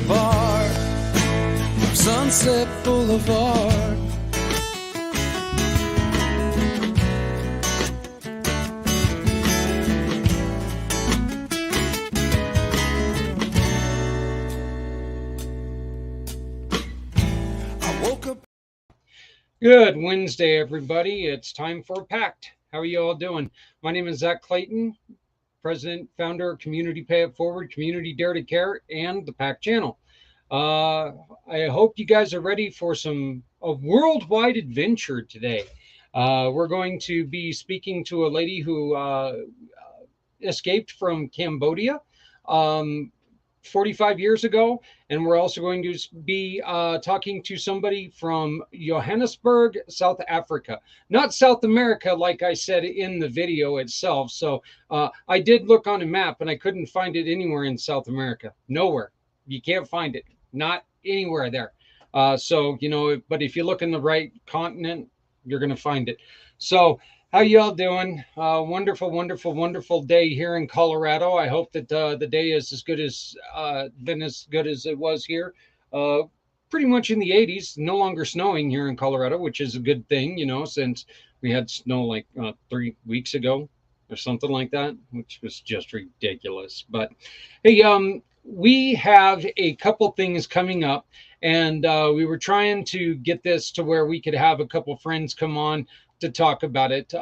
a bar from Sunset Boulevard. I woke up. Good Wednesday, everybody. It's time for PACT. How are you all doing? My name is Zach Clayton, President, Founder of Community Pay It Forward, Community Dare to Care, and the PACT channel. I hope you guys are ready for a worldwide adventure today. We're going to be speaking to a lady who escaped from Cambodia 45 years ago, and we're also going to be talking to somebody from Johannesburg, South Africa. Not South America, like I said in the video itself. So I did look on a map, and I couldn't find it anywhere in South America. Nowhere. You can't find it. Not anywhere there. So, but if you look in the right continent, you're going to find it. So how y'all doing? Wonderful, wonderful, wonderful day here in Colorado. I hope that the day is as good as been as good as it was here. Pretty much in the 80s. No longer snowing here in Colorado, which is a good thing, since we had snow like 3 weeks ago or something like that, which was just ridiculous. But hey, we have a couple things coming up, and we were trying to get this to where we could have a couple friends come on to talk about it.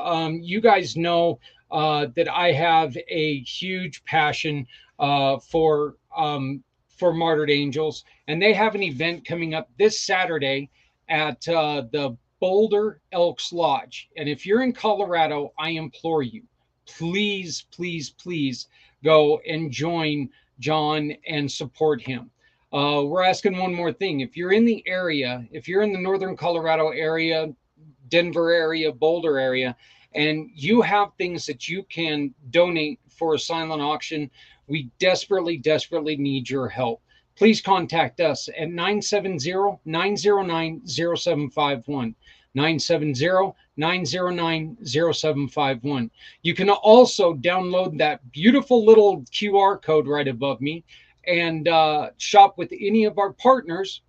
You guys know that I have a huge passion for Martyred Angels, and they have an event coming up this Saturday at the Boulder Elks Lodge. And if you're in Colorado, I implore you, please, please, please go and join John and support him. We're asking one more thing. If you're in the area, if you're in the northern Colorado area, Denver area, Boulder area, and you have things that you can donate for a silent auction, we desperately, desperately need your help. Please contact us at 970-909-0751. 970-909-0751. You can also download that beautiful little QR code right above me and shop with any of our partners,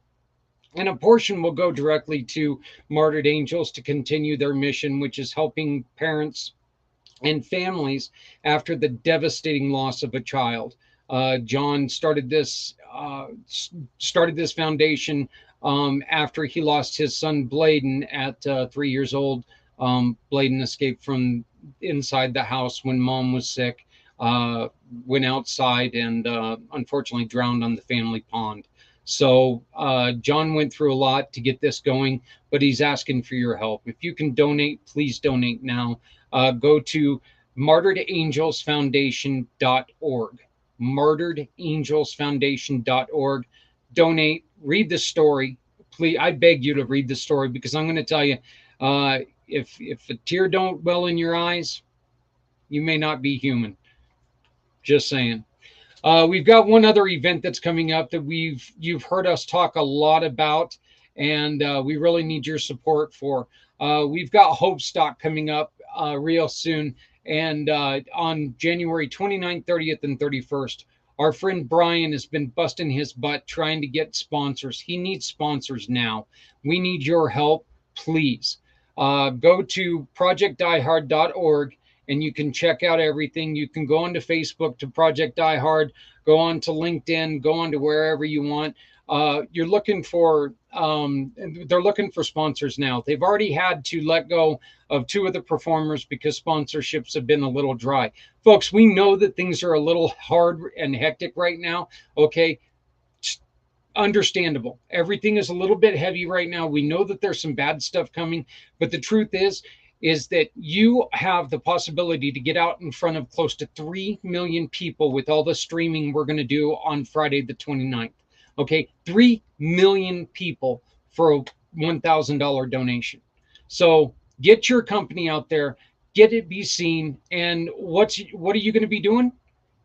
and a portion will go directly to Martyred Angels to continue their mission, which is helping parents and families after the devastating loss of a child. John started this foundation after he lost his son Bladen at 3 years old. Bladen escaped from inside the house when mom was sick, went outside, and unfortunately drowned on the family pond. So John went through a lot to get this going, but he's asking for your help. If you can donate, please donate now. Go to martyredangelsfoundation.org. martyredangelsfoundation.org. Donate, read the story. Please, I beg you to read the story, because I'm going to tell you, if a tear don't well in your eyes, you may not be human. Just saying. We've got one other event that's coming up that you've heard us talk a lot about, and we really need your support for. We've got Hope Stock coming up real soon, and on January 29th, 30th, and 31st. Our friend Brian has been busting his butt trying to get sponsors. He needs sponsors now. We need your help, please. Go to projectdiehard.org. and you can check out everything. You can go onto Facebook to Project Die Hard, go on to LinkedIn, go on to wherever you want. They're looking for sponsors now. They've already had to let go of 2 of the performers because sponsorships have been a little dry. Folks, we know that things are a little hard and hectic right now. Okay. Understandable. Everything is a little bit heavy right now. We know that there's some bad stuff coming, but the truth is that you have the possibility to get out in front of close to 3 million people with all the streaming we're going to do on Friday the 29th. Okay, 3 million people for a $1,000 donation. So get your company out there, get it be seen, and what are you going to be doing?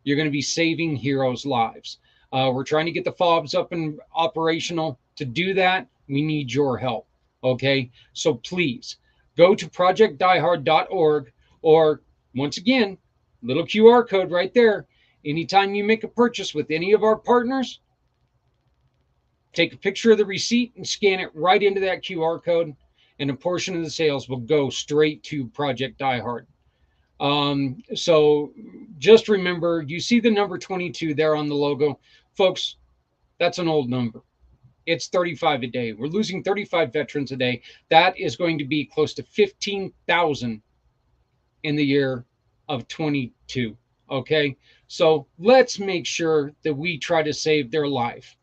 You're going to be saving heroes' lives. We're trying to get the FOBs up and operational. To do that, we need your help. Okay, so please go to projectdiehard.org, or once again, little QR code right there. Anytime you make a purchase with any of our partners, Take a picture of the receipt and scan it right into that QR code, and a portion of the sales will go straight to Project Die Hard. So just remember, you see the number 22 there on the logo. Folks, that's an old number. It's 35 a day. We're losing 35 veterans a day. That is going to be close to 15,000 in the year of 22. Okay. So let's make sure that we try to save their life.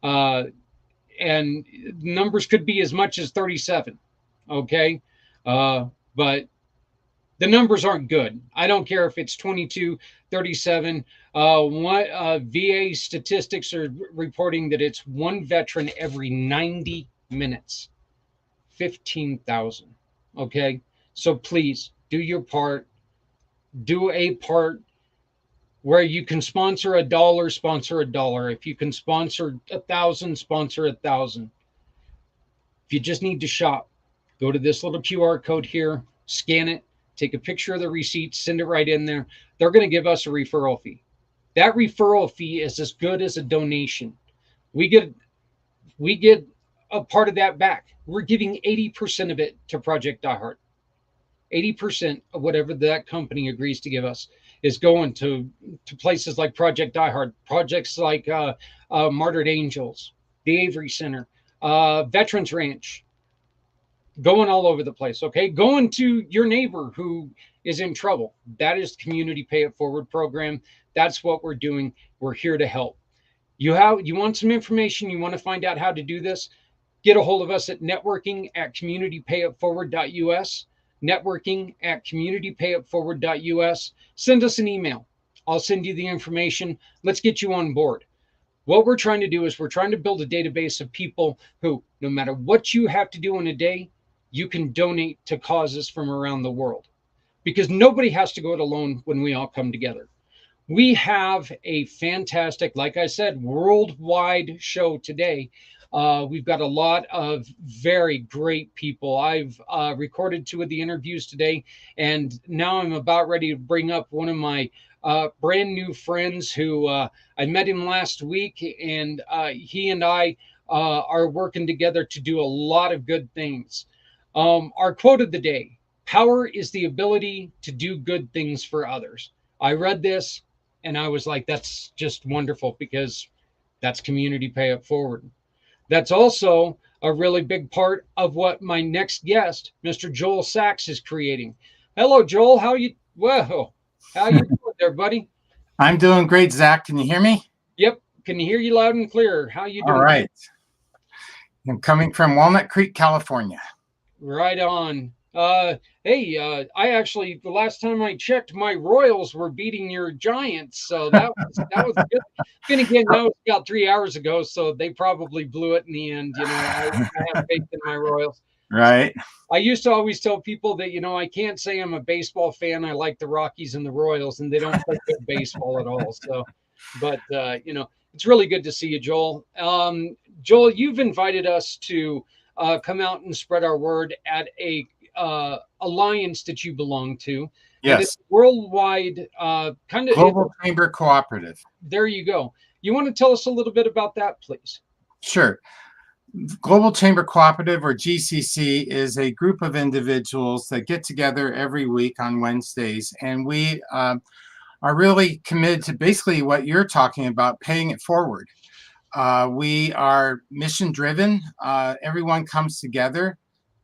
And numbers could be as much as 37. Okay. But the numbers aren't good. I don't care if it's 22, 37. VA statistics are reporting that it's one veteran every 90 minutes. 15,000. Okay. So please do your part. Do a part where you can sponsor $1, sponsor $1. If you can sponsor 1,000, sponsor 1,000. If you just need to shop, go to this little QR code here, scan it, take a picture of the receipt, send it right in there. They're going to give us a referral fee. That referral fee is as good as a donation. We get a part of that back. We're giving 80% of it to Project Die Hard. 80% of whatever that company agrees to give us is going to places like Project Die Hard, projects like Martyred Angels, the Avery Center, Veterans Ranch, going all over the place. Okay, going to your neighbor who is in trouble. That is the Community Pay It Forward program. That's what we're doing. We're here to help. You want some information, you want to find out how to do this, get a hold of us at networking@communitypayitforward.us, networking@communitypayitforward.us. Send us an email. I'll send you the information. Let's get you on board. What we're trying to do is we're trying to build a database of people who, no matter what you have to do in a day, you can donate to causes from around the world, because nobody has to go it alone when we all come together. We have a fantastic, like I said, worldwide show today. We've got a lot of very great people. I've recorded 2 of the interviews today, and now I'm about ready to bring up one of my brand new friends who I met him last week, and he and I are working together to do a lot of good things. Our quote of the day: power is the ability to do good things for others. I read this and I was like, that's just wonderful, because that's Community Pay It Forward. That's also a really big part of what my next guest, Mr. Joel Sachs, is creating. Hello, Joel. How you doing there, buddy? I'm doing great, Zach. Can you hear me? Yep. Can you hear you loud and clear? How you doing? All right. I'm coming from Walnut Creek, California. Right on. Hey, I actually, the last time I checked, my Royals were beating your Giants, so that was good. Then again, that was about 3 hours ago, so they probably blew it in the end. I have faith in my Royals. Right. I used to always tell people that I can't say I'm a baseball fan. I like the Rockies and the Royals, and they don't play good baseball at all. So, but it's really good to see you, Joel. Joel, you've invited us to come out and spread our word at a alliance that you belong to. Yes. And it's worldwide kind of Global Chamber Cooperative. There you go. You want to tell us a little bit about that, please? Sure. Global Chamber Cooperative, or GCC, is a group of individuals that get together every week on Wednesdays, and we are really committed to basically what you're talking about, paying it forward. We are mission driven. Everyone comes together.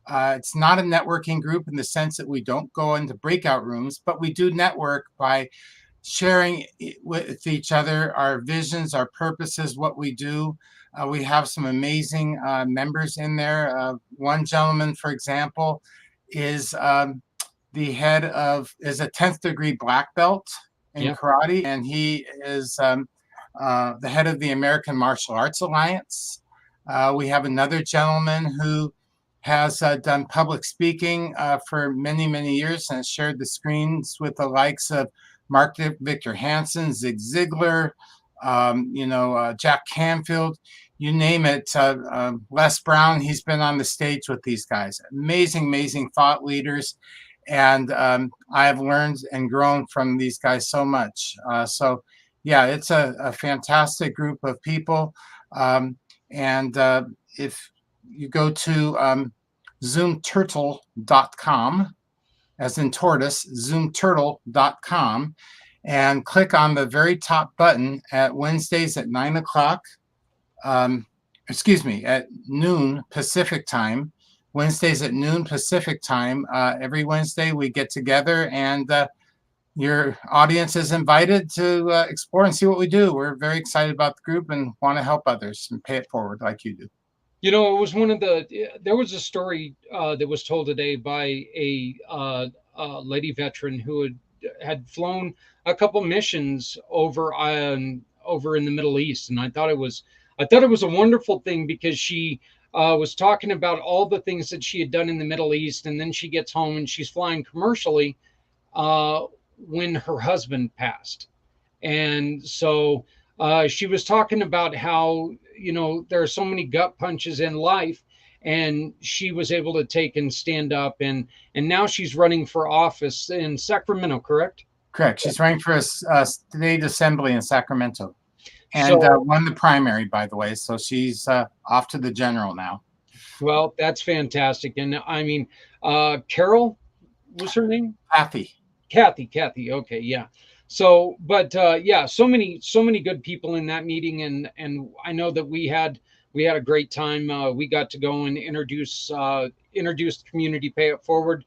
It's not a networking group in the sense that we don't go into breakout rooms, but we do network by sharing with each other our visions, our purposes, what we do. We have some amazing members in there. One gentleman, for example, is the head of, is a 10th degree black belt in karate, and he is the head of the American Martial Arts Alliance. We have another gentleman who has done public speaking for many, many years and has shared the screens with the likes of Mark Victor Hansen, Zig Ziglar, Jack Canfield, you name it. Les Brown, he's been on the stage with these guys. Amazing, amazing thought leaders. And I have learned and grown from these guys so much. So yeah, it's a fantastic group of people. And if you go to zoomturtle.com, as in tortoise, zoomturtle.com, and click on the very top button at Wednesdays at 9 o'clock, at noon Pacific time. Wednesdays at noon Pacific time. Every Wednesday we get together, and your audience is invited to explore and see what we do. We're very excited about the group and want to help others and pay it forward like you do. You know, it was there was a story that was told today by a lady veteran who had flown a couple missions over in the Middle East, and I thought it was a wonderful thing because she was talking about all the things that she had done in the Middle East, and then she gets home and she's flying commercially uh, when her husband passed. And so she was talking about how, there are so many gut punches in life, and she was able to take and stand up, and now she's running for office in Sacramento, correct? Correct. She's running for a state assembly in Sacramento, and So, won the primary, by the way. So she's off to the general now. well, that's fantastic. And I mean, Carol was her name? Kathy. Kathy. Okay, yeah. So, but yeah, so many good people in that meeting, and I know that we had a great time. We got to go and introduce the Community Pay It Forward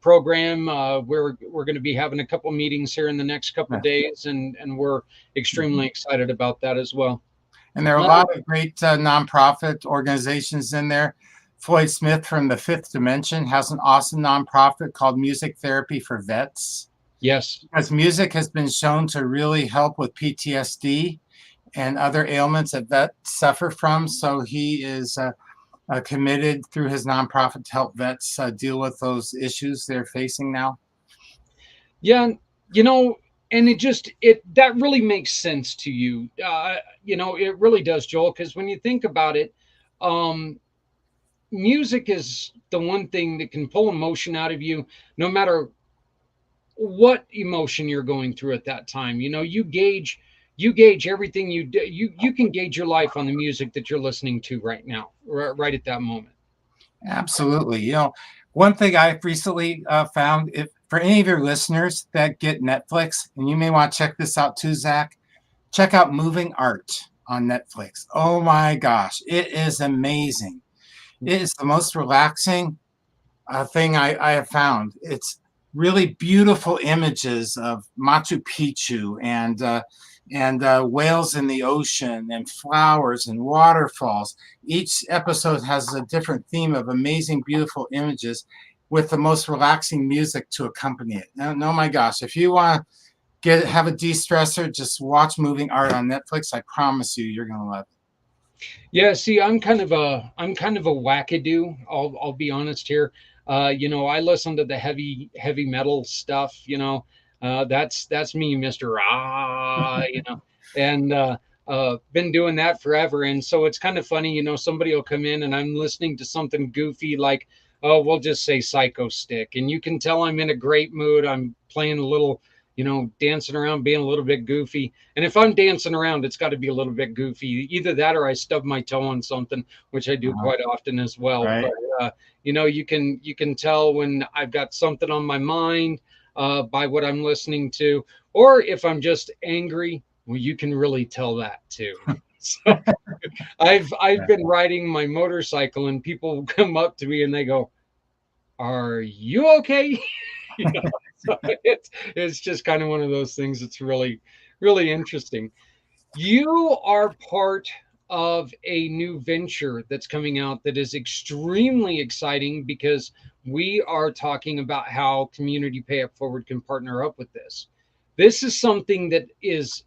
program. We're going to be having a couple meetings here in the next couple Yes. days, and we're extremely excited about that as well. And there are a Uh, lot of great nonprofit organizations in there. Floyd Smith from the Fifth Dimension has an awesome nonprofit called Music Therapy for Vets, yes, because music has been shown to really help with PTSD and other ailments that vets suffer from. So he is committed through his nonprofit to help vets deal with those issues they're facing now. yeah, you know, and it that really makes sense to you. It really does, Joel, because when you think about it, um, music is the one thing that can pull emotion out of you, no matter what emotion you're going through at that time. You gauge everything you do. You can gauge your life on the music that you're listening to right now, right at that moment. Absolutely. One thing I've recently found, if for any of your listeners that get Netflix, and you may want to check this out too, Zach, check out Moving Art on Netflix. Oh my gosh, it is amazing. It is the most relaxing thing I have found. It's really beautiful images of Machu Picchu and whales in the ocean and flowers and waterfalls. Each episode has a different theme of amazing, beautiful images with the most relaxing music to accompany it. No, my gosh, if you want to have a de-stressor, just watch Moving Art on Netflix. I promise you, you're gonna love it. Yeah, see, I'm kind of a wackadoo. I'll be honest here. I listen to the heavy metal stuff. That's me, Mister Ah. And been doing that forever. And so it's kind of funny. Somebody will come in and I'm listening to something goofy like, oh, we'll just say Psycho Stick, and you can tell I'm in a great mood. I'm playing a little, dancing around, being a little bit goofy. And if I'm dancing around, it's got to be a little bit goofy. Either that or I stub my toe on something, which I do quite often as well. Right? But you can tell when I've got something on my mind by what I'm listening to, or if I'm just angry. Well, you can really tell that too. So I've been riding my motorcycle, and people come up to me and they go, "Are you okay?" you know, so it's just kind of one of those things that's really, really interesting. You are part of a new venture that's coming out that is extremely exciting because we are talking about how Community Pay It Forward can partner up with this. This is something that is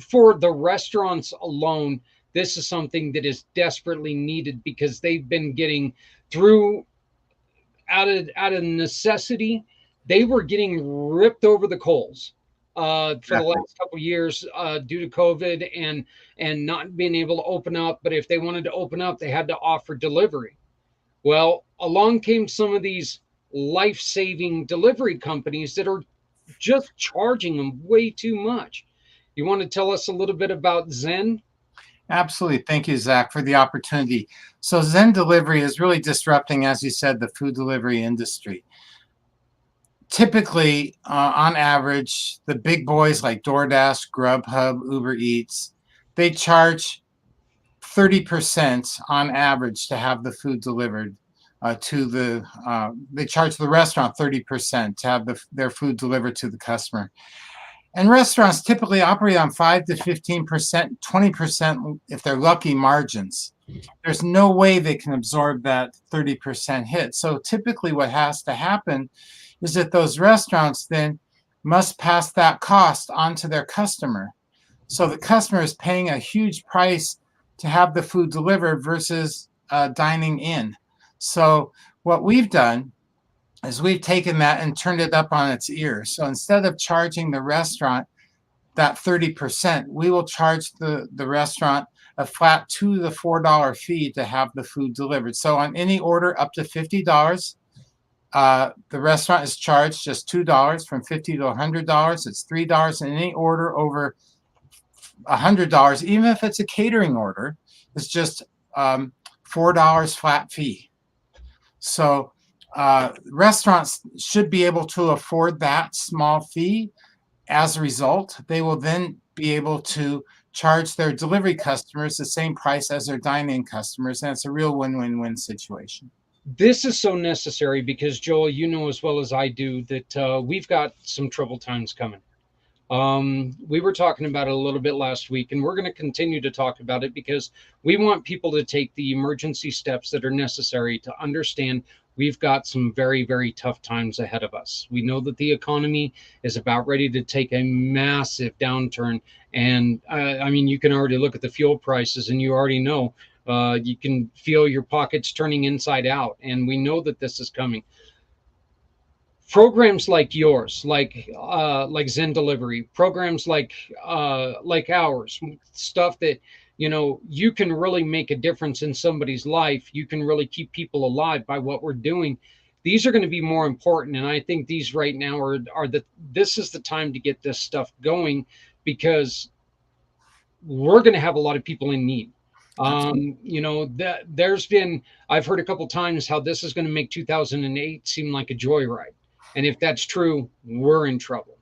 for the restaurants alone. This is something that is desperately needed because they've been getting through out of necessity. They were getting ripped over the coals for the last couple of years due to COVID and not being able to open up. But if they wanted to open up, they had to offer delivery. Well, along came some of these life-saving delivery companies that are just charging them way too much. You want to tell us a little bit about Zen? Absolutely. Thank you, Zach, for the opportunity. So Zen Delivery is really disrupting, as you said, the food delivery industry. Typically, on average, the big boys like DoorDash, Grubhub, Uber Eats, they charge 30% on average to have the food delivered they charge the restaurant 30% to have their food delivered to the customer. And restaurants typically operate on 5 to 15%, 20% if they're lucky margins. There's no way they can absorb that 30% hit. So typically what has to happen is that those restaurants then must pass that cost on to their customer. So the customer is paying a huge price to have the food delivered versus dining in. So what we've done is we've taken that and turned it up on its ear. So instead of charging the restaurant that 30%, we will charge the restaurant a flat $2 to $4 fee to have the food delivered. So on any order up to $50, the restaurant is charged just $2. From $50 to $100, it's $3. And any order over $100, even if it's a catering order, it's just $4 flat fee. So restaurants should be able to afford that small fee. As a result, they will then be able to charge their delivery customers the same price as their dine-in customers, and it's a real win-win-win situation. This is so necessary because, Joel, you know as well as I do that we've got some troubled times coming. We were talking about it a little bit last week, and we're going to continue to talk about it because we want people to take the emergency steps that are necessary to understand we've got some very, very tough times ahead of us. We know that the economy is about ready to take a massive downturn. And I mean, you can already look at the fuel prices and you already know you can feel your pockets turning inside out. And we know that this is coming. Programs like yours, like Zen Delivery, programs like ours, stuff that you can really make a difference in somebody's life. You can really keep people alive by what we're doing. These are going to be more important, and I think these right now this is the time to get this stuff going because we're going to have a lot of people in need. I've heard a couple times how this is going to make 2008 seem like a joyride. And if that's true, we're in trouble.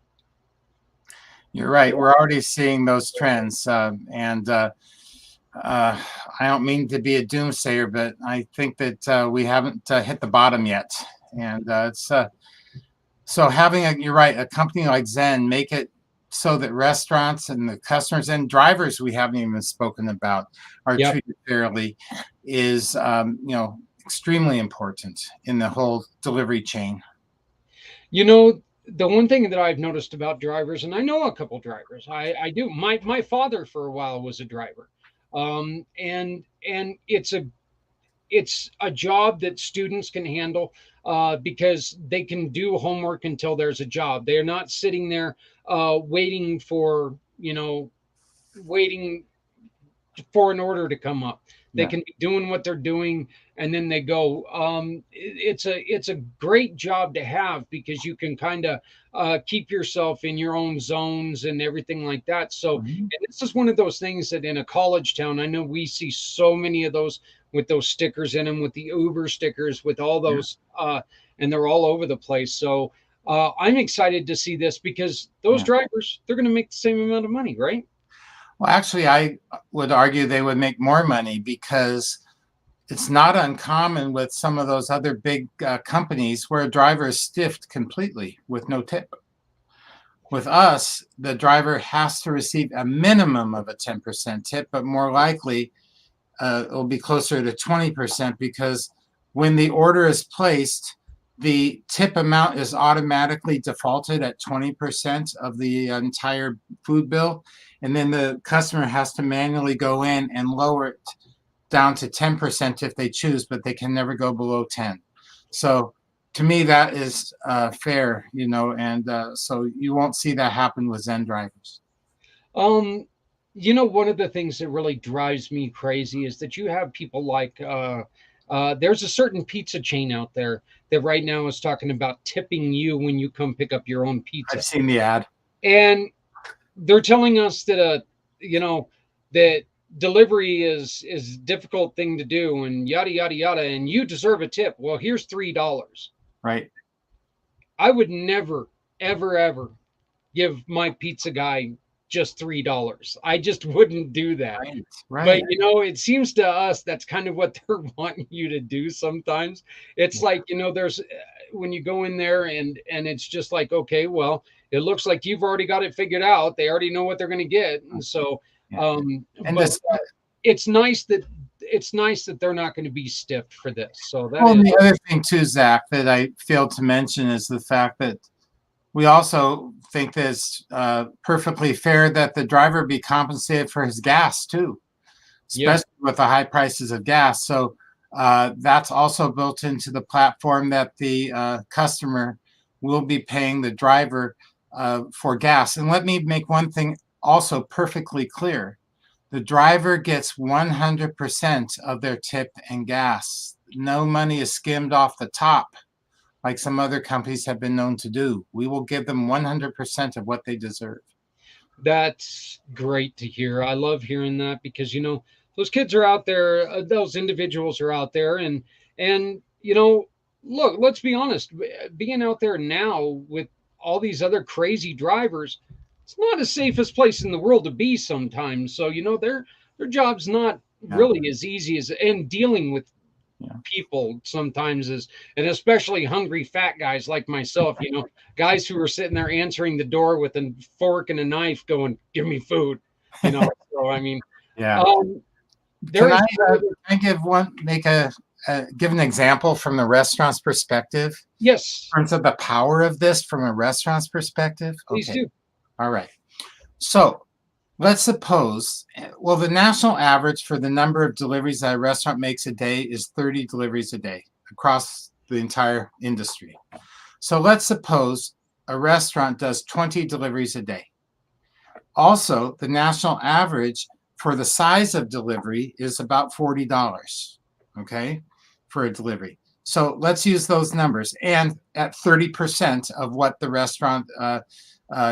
You're right. We're already seeing those trends. I don't mean to be a doomsayer, but I think that we haven't hit the bottom yet. And so you're right, a company like Zen, make it so that restaurants and the customers and drivers we haven't even spoken about are treated fairly is, extremely important in the whole delivery chain. The one thing that I've noticed about drivers, and I know a couple drivers, I do. My father for a while was a driver, and it's a job that students can handle because they can do homework until there's a job. They're not sitting there waiting for an order to come up. They can be doing what they're doing, and then they go. It's a great job to have because you can kind of keep yourself in your own zones and everything like that. So, and this is one of those things that in a college town, I know we see so many of those with those stickers in them, with the Uber stickers, with all those, and they're all over the place. So I'm excited to see this because those drivers, they're going to make the same amount of money, right? Well, actually, I would argue they would make more money because it's not uncommon with some of those other big companies where a driver is stiffed completely with no tip. With us, the driver has to receive a minimum of a 10% tip, but more likely it will be closer to 20% because when the order is placed, the tip amount is automatically defaulted at 20% of the entire food bill. And then the customer has to manually go in and lower it down to 10% if they choose, but they can never go below 10. So to me, that is fair, and so you won't see that happen with Zen drivers. One of the things that really drives me crazy is that you have people like, there's a certain pizza chain out there that right now is talking about tipping you when you come pick up your own pizza. I've seen the ad. And they're telling us that, that delivery is a difficult thing to do, and yada yada yada, and you deserve a tip. Well, here's $3. Right. I would never, ever, ever give my pizza guy just $3. I just wouldn't do that. Right. But Right. it seems to us that's kind of what they're wanting you to do sometimes. It's like, there's when you go in there and it's just like, okay, well, it looks like you've already got it figured out. They already know what they're going to get. And so Yeah. And but this, it's nice that they're not going to be stiffed for this. So that well, is and the other thing too, Zach, that I failed to mention is the fact that we also think that it's perfectly fair that the driver be compensated for his gas too, yeah. especially with the high prices of gas. So that's also built into the platform that the customer will be paying the driver for gas. And let me make one thing also perfectly clear. The driver gets 100% of their tip and gas. No money is skimmed off the top like some other companies have been known to do. We will give them 100% of what they deserve. That's great to hear. I love hearing that because those kids are out there, those individuals are out there, and look, let's be honest. Being out there now with all these other crazy drivers, it's not the safest place in the world to be sometimes. So their job's not Yeah. really as easy as and dealing with Yeah. people sometimes is, and especially hungry fat guys like myself, guys who are sitting there answering the door with a fork and a knife going, give me food, so I mean, Yeah. there is Can I give give an example from the restaurant's perspective yes, in terms of the power of this from a restaurant's perspective? please Okay. do. All right. So let's suppose, well, the national average for the number of deliveries that a restaurant makes a day is 30 deliveries a day across the entire industry. So let's suppose a restaurant does 20 deliveries a day. Also, the national average for the size of delivery is about $40, okay, for a delivery. So let's use those numbers. And at 30% of what the restaurant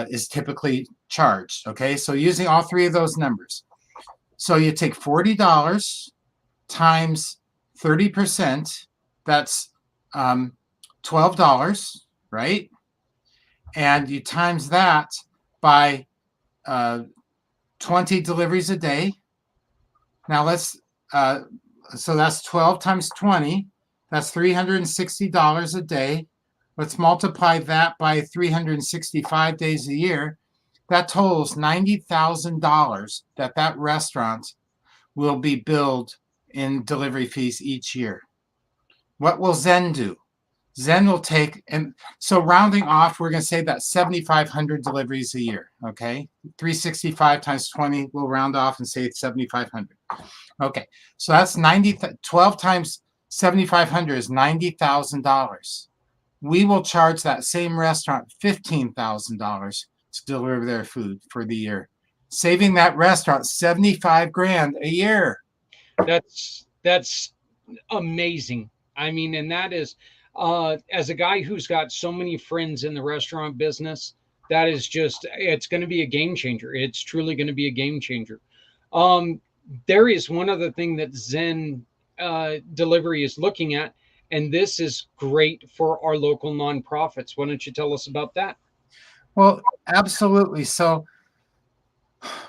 is typically charged, okay? So using all three of those numbers. So you take $40 times 30%, that's $12, right? And you times that by 20 deliveries a day. Now so that's 12 times 20. That's $360 a day. Let's multiply that by 365 days a year. That totals $90,000 that restaurant will be billed in delivery fees each year. What will Zen do? Zen will take, and so rounding off, we're going to say that 7,500 deliveries a year, okay? 365 times 20, we'll round off and say it's 7,500. Okay, so that's 12 times 7,500 is $90,000. We will charge that same restaurant $15,000 to deliver their food for the year, saving that restaurant 75 grand a year. That's amazing. I mean, and that is, as a guy who's got so many friends in the restaurant business, that is just, it's going to be a game changer. It's truly going to be a game changer. There is one other thing that Zen Delivery is looking at, and this is great for our local nonprofits. Why don't you tell us about that? Well, absolutely. So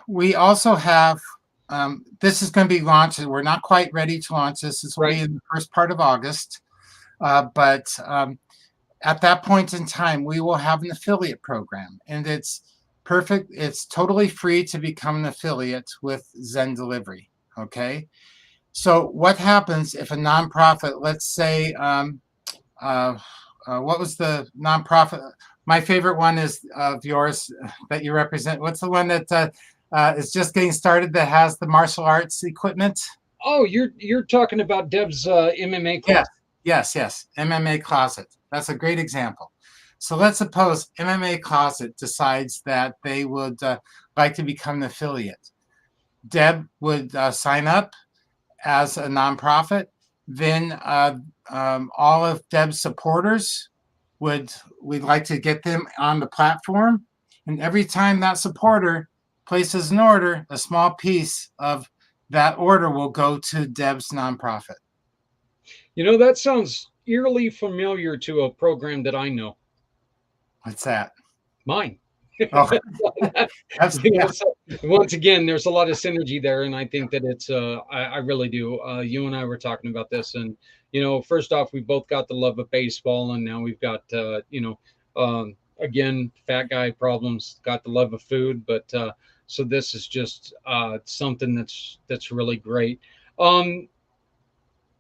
we also have, this is going to be launched. We're not quite ready to launch this. This will be in the first part of August. But at that point in time, we will have an affiliate program, and it's perfect. It's totally free to become an affiliate with Zen Delivery. Okay. So what happens if a nonprofit, let's say, what was the nonprofit? My favorite one is of yours that you represent. What's the one that is just getting started that has the martial arts equipment? Oh, you're talking about Deb's MMA class. Yes. MMA Closet. That's a great example. So let's suppose MMA Closet decides that they would like to become an affiliate. Deb would sign up as a nonprofit. Then all of Deb's supporters we'd like to get them on the platform. And every time that supporter places an order, a small piece of that order will go to Deb's nonprofit. You know, that sounds eerily familiar to a program that I know. What's that? Mine. Oh, that's You know, yeah, so once again, there's a lot of synergy there, and I think that it's I really do. You and I were talking about this, and you know, first off, we both got the love of baseball, and now we've got again, fat guy problems, got the love of food, but so this is just something that's really great. Um,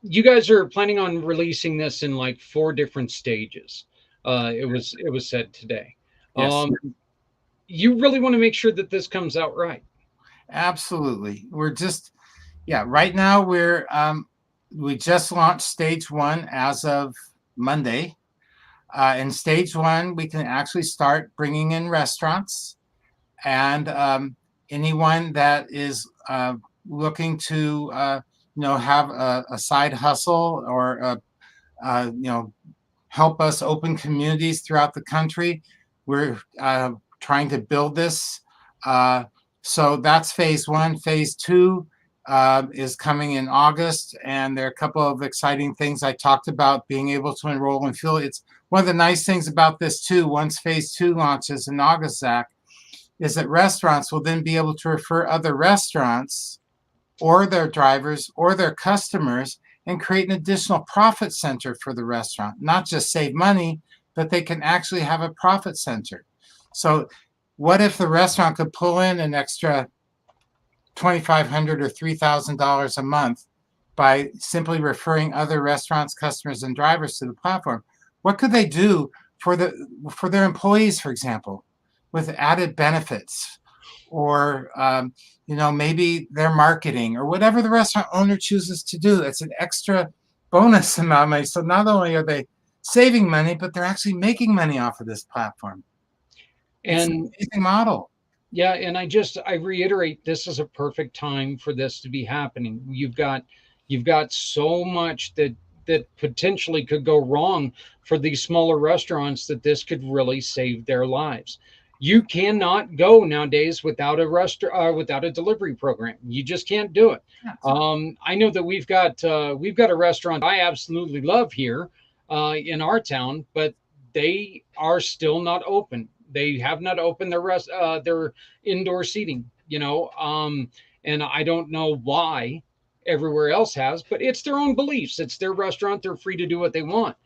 you guys are planning on releasing this in like 4 different stages. It was said today. yes, Um, you really want to make sure that this comes out right. absolutely. We're just yeah. Right now, we just launched stage one as of Monday. In stage one, we can actually start bringing in restaurants and anyone that is looking to have a side hustle or help us open communities throughout the country. We're trying to build this. So that's phase one. Phase two is coming in August, and there are a couple of exciting things I talked about being able to enroll and feel. It's one of the nice things about this too. Once phase two launches in August, Zach, is that restaurants will then be able to refer other restaurants or their drivers or their customers and create an additional profit center for the restaurant. Not just save money, but they can actually have a profit center. So what if the restaurant could pull in an extra $2,500 or $3,000 a month by simply referring other restaurants, customers, and drivers to the platform? What could they do for their employees, for example, with added benefits, or maybe their marketing, or whatever the restaurant owner chooses to do? It's an extra bonus amount of money. So not only are they saving money, but they're actually making money off of this platform. It's an And amazing model. yeah, and I reiterate, this is a perfect time for this to be happening. You've got so much that potentially could go wrong for these smaller restaurants, that this could really save their lives. You cannot go nowadays without a without a delivery program. You just can't do it. I know that we've got a restaurant I absolutely love here in our town, but they are still not open. They have not opened their indoor seating, and I don't know why everywhere else has, but it's their own beliefs. It's their restaurant. They're free to do what they want.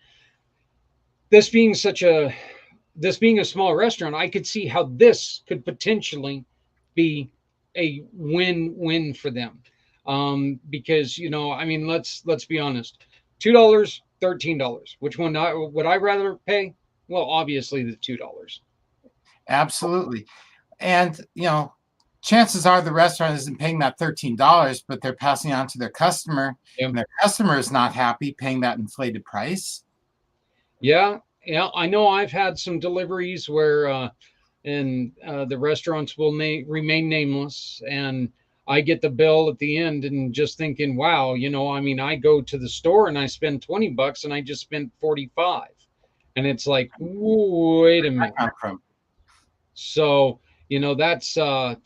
This being a small restaurant, I could see how this could potentially be a win-win for them. Because I mean, let's be honest. $2, $13. Which one would I rather pay? Well, obviously the $2. Absolutely. And, chances are the restaurant isn't paying that $13, but they're passing on to their customer, Yeah. and their customer is not happy paying that inflated price. Yeah, yeah. I know I've had some deliveries where and the restaurants will remain nameless, and I get the bill at the end and just thinking, wow, I mean, I go to the store and I spend $20 and I just spent 45. And it's like, wait a minute. From So, that's a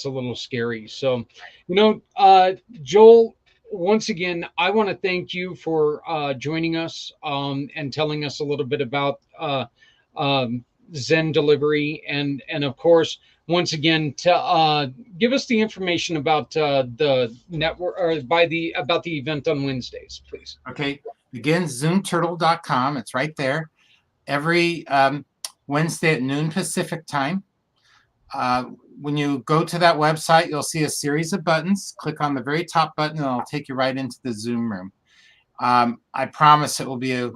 little scary. So, Joel, once again, I want to thank you for joining us and telling us a little bit about Zen delivery, and of course, once again, to give us the information about the network, or about the event on Wednesdays, please. Okay. Again, zoomturtle.com. It's right there. Every Wednesday at noon Pacific time. When you go to that website, you'll see a series of buttons. Click on the very top button, and it'll take you right into the Zoom room. I promise it will be a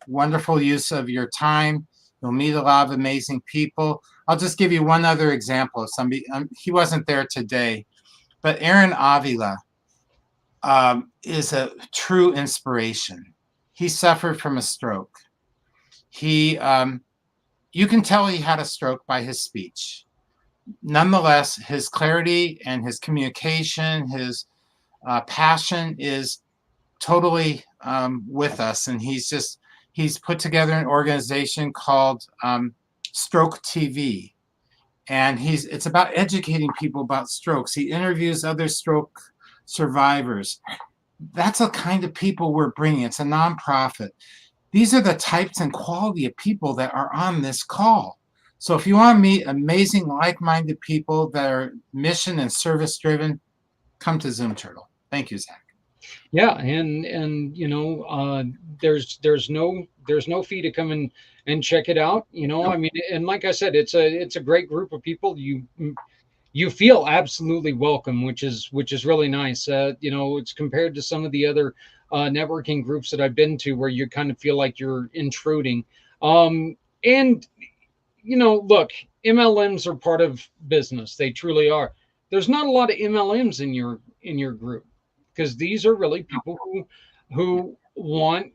wonderful use of your time. You'll meet a lot of amazing people. I'll just give you one other example of somebody. He wasn't there today, but Aaron Avila is a true inspiration. He suffered from a stroke. You can tell he had a stroke by his speech. Nonetheless, his clarity and his communication, his passion is totally with us. And he's put together an organization called Stroke TV. And it's about educating people about strokes. He interviews other stroke survivors. That's the kind of people we're bringing. It's a nonprofit. These are the types and quality of people that are on this call. So if you want to meet amazing, like-minded people that are mission and service-driven, come to Zoom Turtle. Thank you, Zach. Yeah, and you know, there's no fee to come and check it out. You know, I mean, and like I said, it's a great group of people. You feel absolutely welcome, which is really nice. You know, it's compared to some of the other networking groups that I've been to, where you kind of feel like you're intruding. And you know, look, MLMs are part of business. They truly are. There's not a lot of MLMs in your group, because these are really people who want,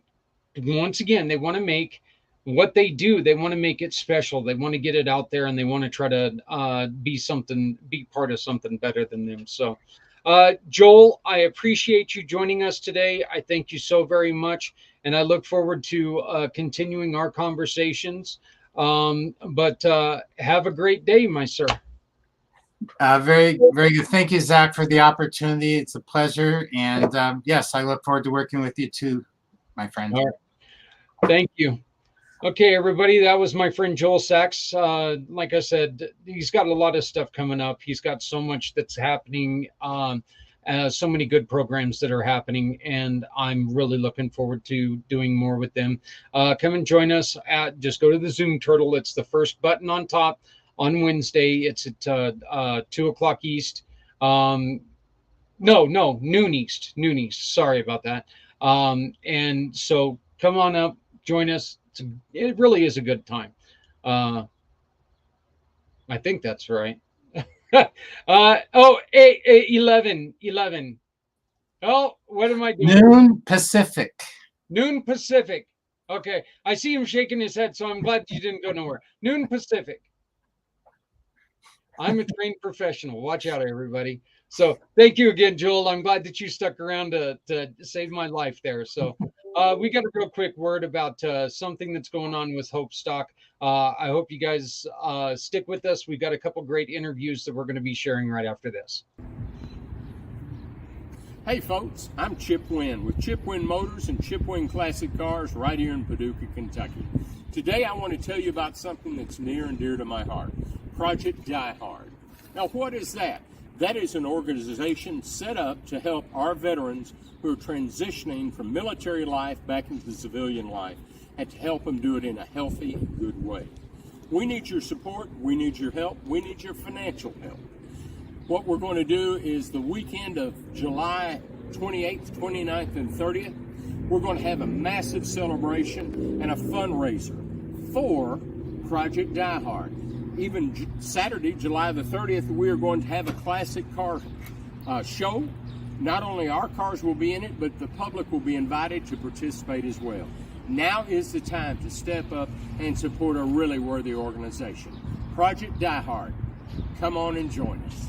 once again, they want to make what they do, they want to make it special. They want to get it out there, and they want to try to be part of something better than them. So Joel, I appreciate you joining us today. I thank you so very much, and I look forward to continuing our conversations. But have a great day, my sir. Very, very good. Thank you, Zach, for the opportunity. It's a pleasure. And yes, I look forward to working with you too, my friend. All right. Thank you. Okay, everybody, that was my friend Joel Sachs. Like I said, he's got a lot of stuff coming up. He's got so much that's happening, so many good programs that are happening, and I'm really looking forward to doing more with them. Come and join us. Just go to the Zoom Turtle. It's the first button on top on Wednesday. It's at 2 o'clock East. No, noon East. Noon East. Sorry about that. And so come on up, join us. It really is a good time. I think that's right. 11. Oh, what am I doing? Noon Pacific. Noon Pacific. Okay. I see him shaking his head, so I'm glad you didn't go nowhere. Noon Pacific. I'm a trained professional. Watch out, everybody. So thank you again, Joel. I'm glad that you stuck around to save my life there. So we got a real quick word about something that's going on with Hope Stock. I hope you guys stick with us. We've got a couple great interviews that we're going to be sharing right after this. Hey folks, I'm Chip Wynn with Chip Wynn Motors and Chip Wynn Classic Cars right here in Paducah, Kentucky. Today I want to tell you about something that's near and dear to my heart, Project Die Hard. Now what is that? That is an organization set up to help our veterans who are transitioning from military life back into civilian life, and to help them do it in a healthy and good way. We need your support, we need your help, we need your financial help. What we're going to do is the weekend of July 28th, 29th, and 30th, we're going to have a massive celebration and a fundraiser for Project Die Hard. Even Saturday, July the 30th, we are going to have a classic car show. Not only our cars will be in it, but the public will be invited to participate as well. Now is the time to step up and support a really worthy organization. Project Die Hard. Come on and join us.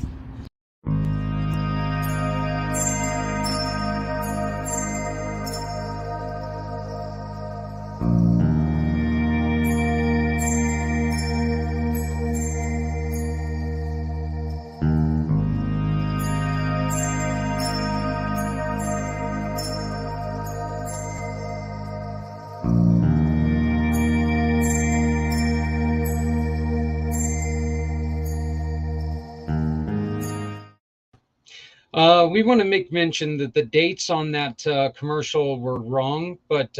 We want to make mention that the dates on that commercial were wrong, but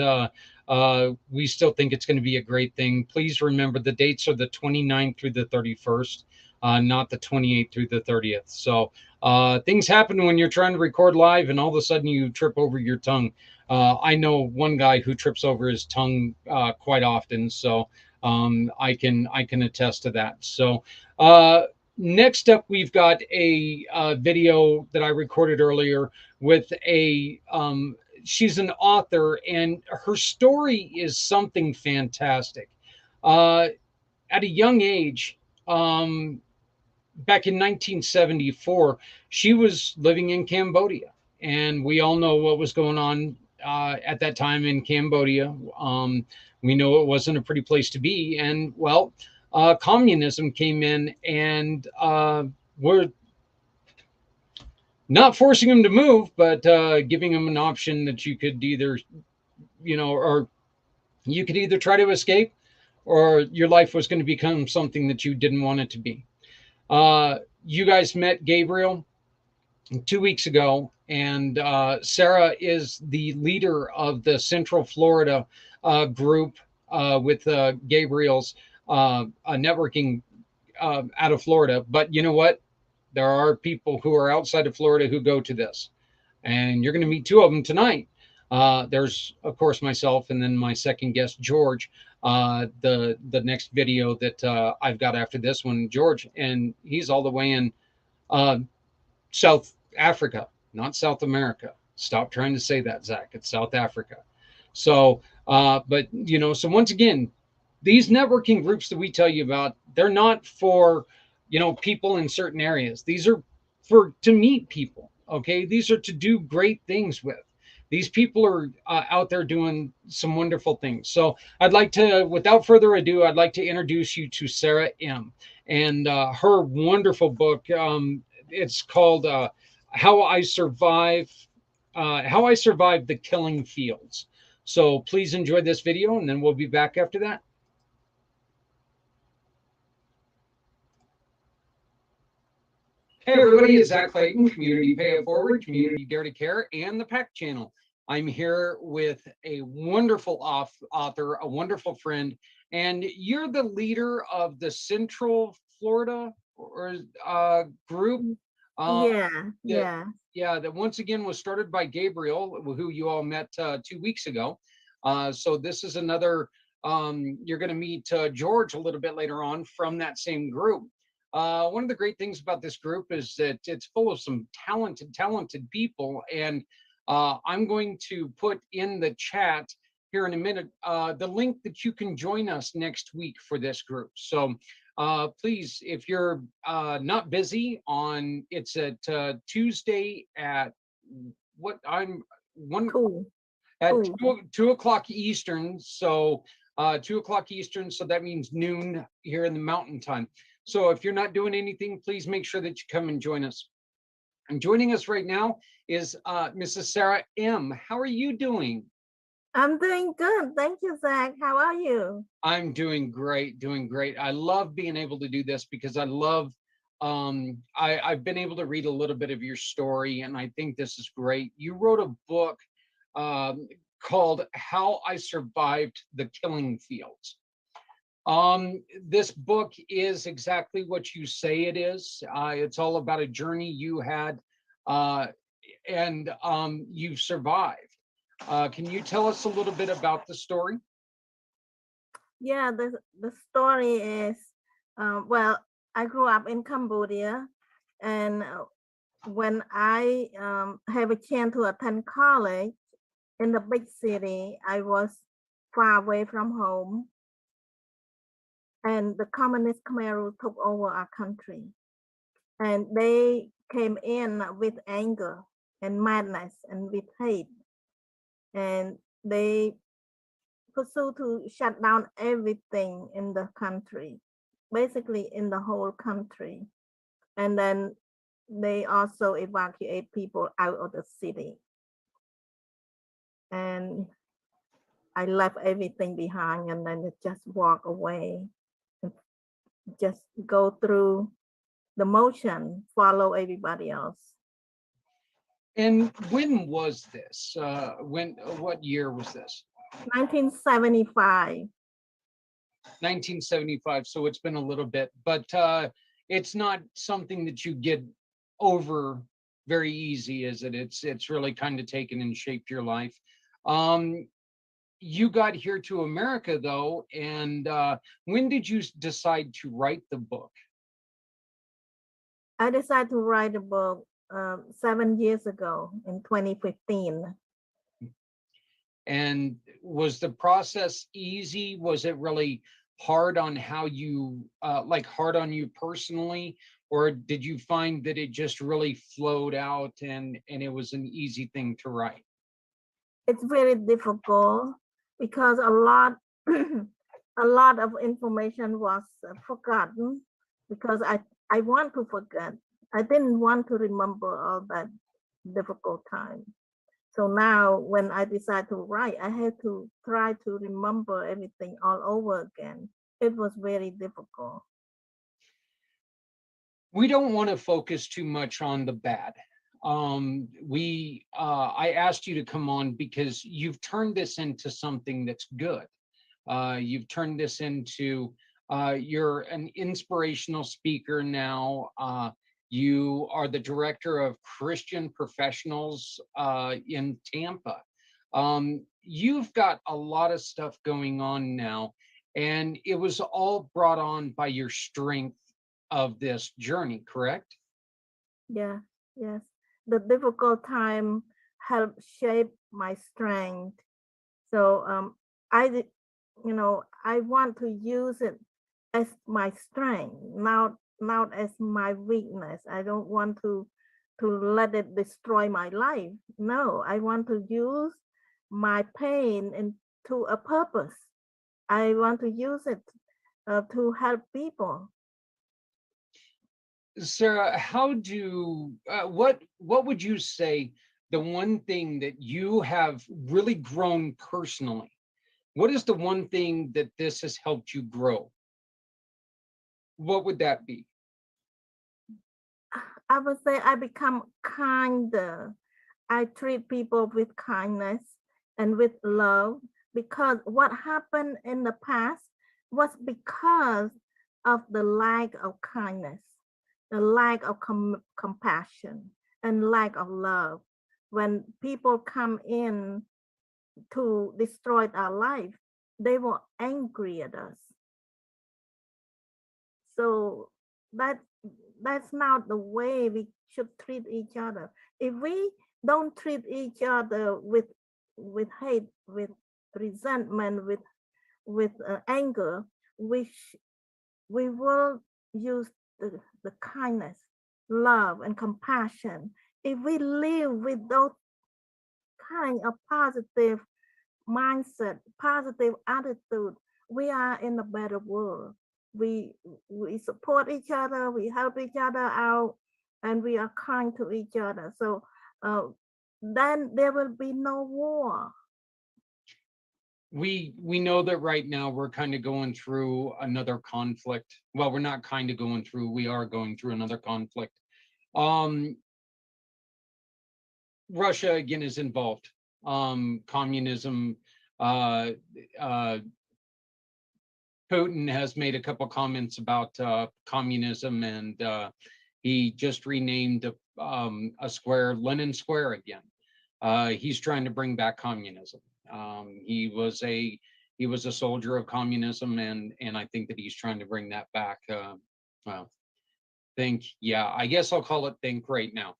we still think it's going to be a great thing. Please remember the dates are the 29th through the 31st, not the 28th through the 30th. So things happen when you're trying to record live and all of a sudden you trip over your tongue. I know one guy who trips over his tongue quite often, so I can attest to that. So next up, we've got a video that I recorded earlier with she's an author, and her story is something fantastic. At a young age, back in 1974, she was living in Cambodia, and we all know what was going on at that time in Cambodia. We know it wasn't a pretty place to be, and well, communism came in, and not forcing them to move, but giving them an option that you could either, or you could either try to escape, or your life was going to become something that you didn't want it to be. You guys met Gabriel 2 weeks ago, and Sarah is the leader of the Central Florida group with Gabriel's networking out of Florida. But you know what? There are people who are outside of Florida who go to this, and you're going to meet two of them tonight. There's of course myself, and then my second guest, George. The next video that I've got after this one, George, and he's all the way in uh, South Africa, not South America. Stop trying to say that, Zach. It's South Africa. So, but so once again, these networking groups that we tell you about, they're not for, people in certain areas. These are for to meet people. Okay. These are to do great things with. These people are out there doing some wonderful things. So I'd like to, without further ado, I'd like to introduce you to Sarah M. and her wonderful book. It's called How I Survived the Killing Fields. So please enjoy this video, and then we'll be back after that. Hey everybody, it's Zach Clayton, Community Pay It Forward, Community Dare to Care, and the pACT channel. I'm here with a wonderful author, a wonderful friend, and you're the leader of the Central Florida group. Yeah. That once again was started by Gabriel, who you all met 2 weeks ago. So this is another, you're going to meet George a little bit later on from that same group. One of the great things about this group is that it's full of some talented people. And I'm going to put in the chat here in a minute the link that you can join us next week for this group. So please, if you're not busy it's at Tuesday at at 2 o'clock Eastern. So 2 o'clock Eastern. So that means noon here in the Mountain Time. So if you're not doing anything, please make sure that you come and join us. And joining us right now is Mrs. Sarah M. How are you doing? I'm doing good. Thank you, Zach. How are you? I'm doing great, doing great. I love being able to do this because I love, I've been able to read a little bit of your story, and I think this is great. You wrote a book called How I Survived the Killing Fields. This book is exactly what you say it is. It's all about a journey you had, and you've survived. Can you tell us a little bit about the story? Yeah, the story is, well, I grew up in Cambodia, and when I have a chance to attend college in the big city, I was far away from home. And the communist Khmer Rouge took over our country. And they came in with anger and madness and with hate. And they pursued to shut down everything in the country, basically in the whole country. And then they also evacuate people out of the city. And I left everything behind and then just walk away. Just go through the motion, follow everybody else. And when was this? What year was this? 1975. 1975. So it's been a little bit, but it's not something that you get over very easy, is it? It's really kind of taken and shaped your life. You got here to America though, and when did you decide to write the book? I decided to write a book 7 years ago in 2015. And was the process easy? Was it really hard on how you, hard on you personally? Or did you find that it just really flowed out and it was an easy thing to write? It's very difficult because a lot of information was forgotten because I want to forget. I didn't want to remember all that difficult time. So now when I decide to write, I had to try to remember everything all over again. It was very difficult. We don't want to focus too much on the bad. I asked you to come on because you've turned this into something that's good. You've turned this into, you're an inspirational speaker now. You are the director of Christian Professionals in Tampa. You've got a lot of stuff going on now, and it was all brought on by your strength of this journey, correct? Yeah, yes. The difficult time helped shape my strength. So I, I want to use it as my strength, not as my weakness. I don't want to let it destroy my life. No, I want to use my pain into a purpose. I want to use it to help people. Sarah, what would you say the one thing that you have really grown personally? What is the one thing that this has helped you grow? What would that be? I would say I become kinder. I treat people with kindness and with love, because what happened in the past was because of the lack of kindness, the lack of compassion, and lack of love. When people come in to destroy our life, they were angry at us. So that that's not the way we should treat each other. If we don't treat each other with hate, with resentment, with anger, we will use the kindness, love, and compassion. If we live with those kind of positive mindset, positive attitude, we are in a better world. We support each other, we help each other out, and we are kind to each other. So then there will be no war. We know that right now we're kind of going through another conflict. Well, we're not kind of going through, we are going through another conflict. Russia again is involved. Communism, Putin has made a couple comments about communism, and he just renamed a square Lenin Square again. He's trying to bring back communism. He was a soldier of communism, and I think that he's trying to bring that back. Well, I guess I'll call it think right now.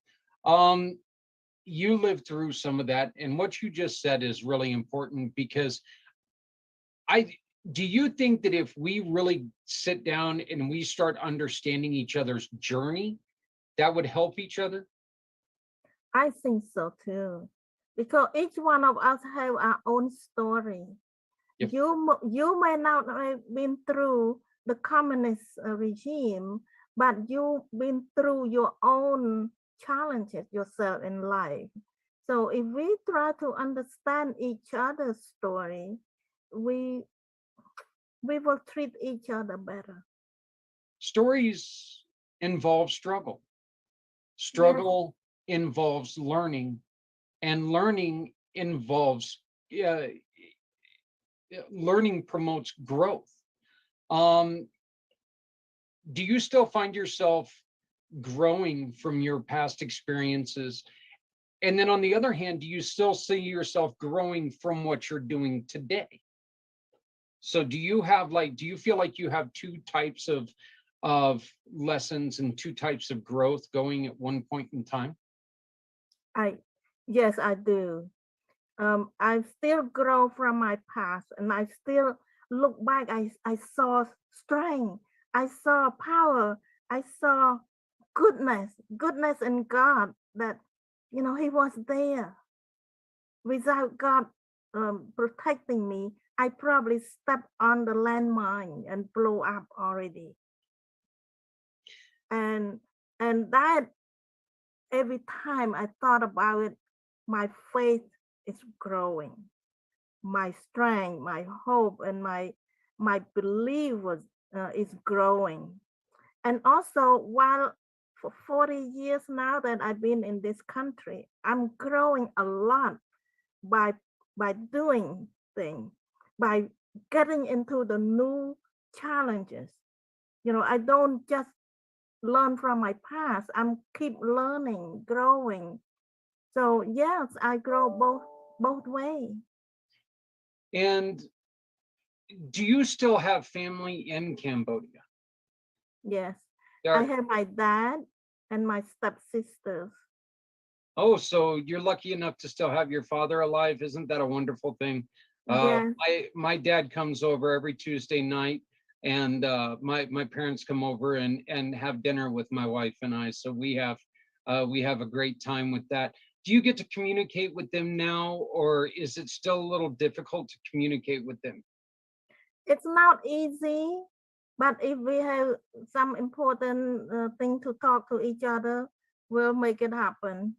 You lived through some of that, and what you just said is really important, because do you think that if we really sit down and we start understanding each other's journey, that would help each other? I think so too, because each one of us have our own story. Yep. You may not have been through the communist regime, but you've been through your own challenges yourself in life. So if we try to understand each other's story, we will treat each other better. Stories involve struggle. Struggle involves learning, and learning involves learning promotes growth. Do you still find yourself growing from your past experiences? And then on the other hand, do you still see yourself growing from what you're doing today? So do you feel like you have two types of lessons and two types of growth going at one point in time? Yes, I do. I still grow from my past, and I still look back. I saw strength, I saw power, I saw goodness in God, that he was there. Without God protecting me, I probably stepped on the landmine and blow up already. And And that every time I thought about it, my faith is growing. My strength, my hope, and my belief is growing. And also, while for 40 years now that I've been in this country, I'm growing a lot by doing things, by getting into the new challenges. I don't just learn from my past. I'm keep learning, growing. So yes, I grow both ways. And do you still have family in Cambodia? Yes, There I are- have my dad and my stepsisters. oh, so you're lucky enough to still have your father alive. Isn't that a wonderful thing? Yes, My dad comes over every Tuesday night, and my parents come over and have dinner with my wife and I. So we have a great time with that. Do you get to communicate with them now, or is it still a little difficult to communicate with them? it's not easy, but if we have some important thing to talk to each other, we'll make it happen.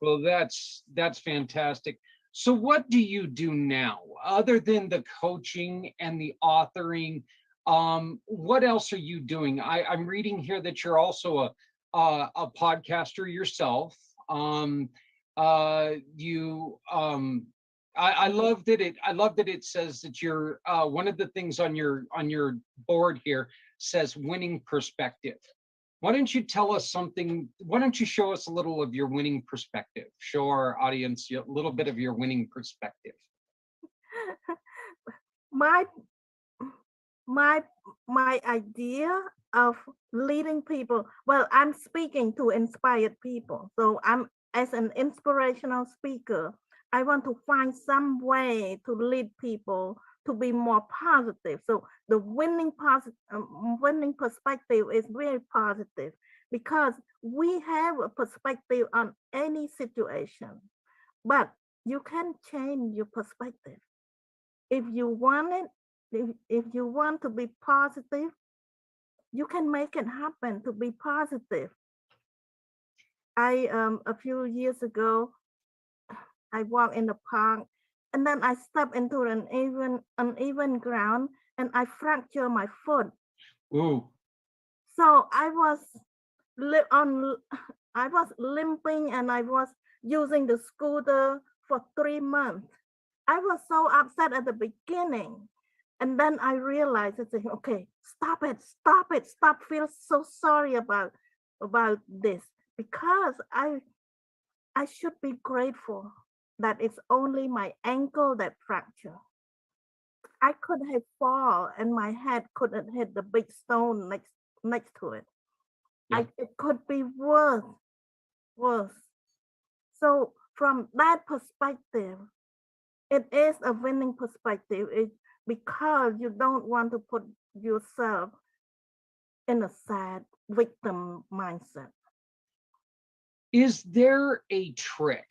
Well, that's fantastic. So what do you do now other than the coaching and the authoring? What else are you doing? I'm reading here that you're also a podcaster yourself. You I love that it says that you're one of the things on your board here says winning perspective. Why don't you tell us something? Why don't you show us a little of your winning perspective? Show our audience a little bit of your winning perspective. My my my idea of leading people, well, I'm speaking to inspired people, so I'm as an inspirational speaker, I want to find some way to lead people to be more positive. So the winning perspective is very positive, because we have a perspective on any situation, but you can change your perspective if you want it. If you want to be positive, you can make it happen to be positive. I A few years ago, I walked in the park, and then I stepped into an uneven ground, and I fractured my foot. Ooh, So li- on I was limping, and I was using the scooter for 3 months. I was so upset at the beginning. And then I realized, I said, okay, stop, feel so sorry about this, because I should be grateful that it's only my ankle that fractured. I could have fall, and my head could have hit the big stone next to it. yeah. It could be worse. So from that perspective, it is a winning perspective. It's because you don't want to put yourself in a sad victim mindset. Is there a trick?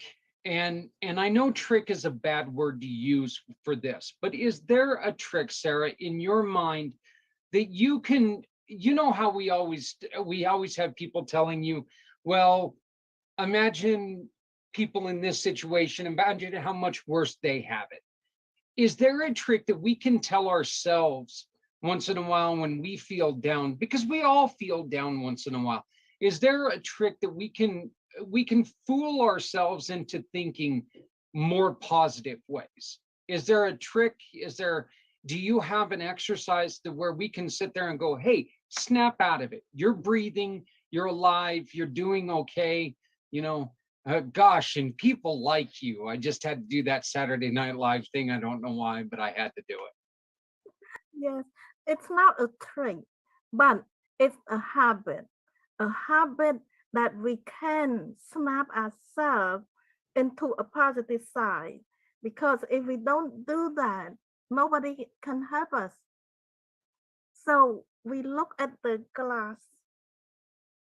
And I know trick is a bad word to use for this, but is there a trick, Sarah, in your mind that you can, you know how we always have people telling you, well, imagine people in this situation, imagine how much worse they have it. Is there a trick that we can tell ourselves once in a while when we feel down, because we all feel down once in a while? Is there a trick that we can fool ourselves into thinking more positive ways? Is there a trick? Do you have an exercise to where we can sit there and go, hey, snap out of it, you're breathing, you're alive, you're doing okay, you know? Gosh, and people like you. I just had to do that Saturday Night Live thing. I don't know why, but I had to do it. Yes, it's not a trick, but it's a habit that we can snap ourselves into a positive side. Because if we don't do that, nobody can help us. So we look at the glass.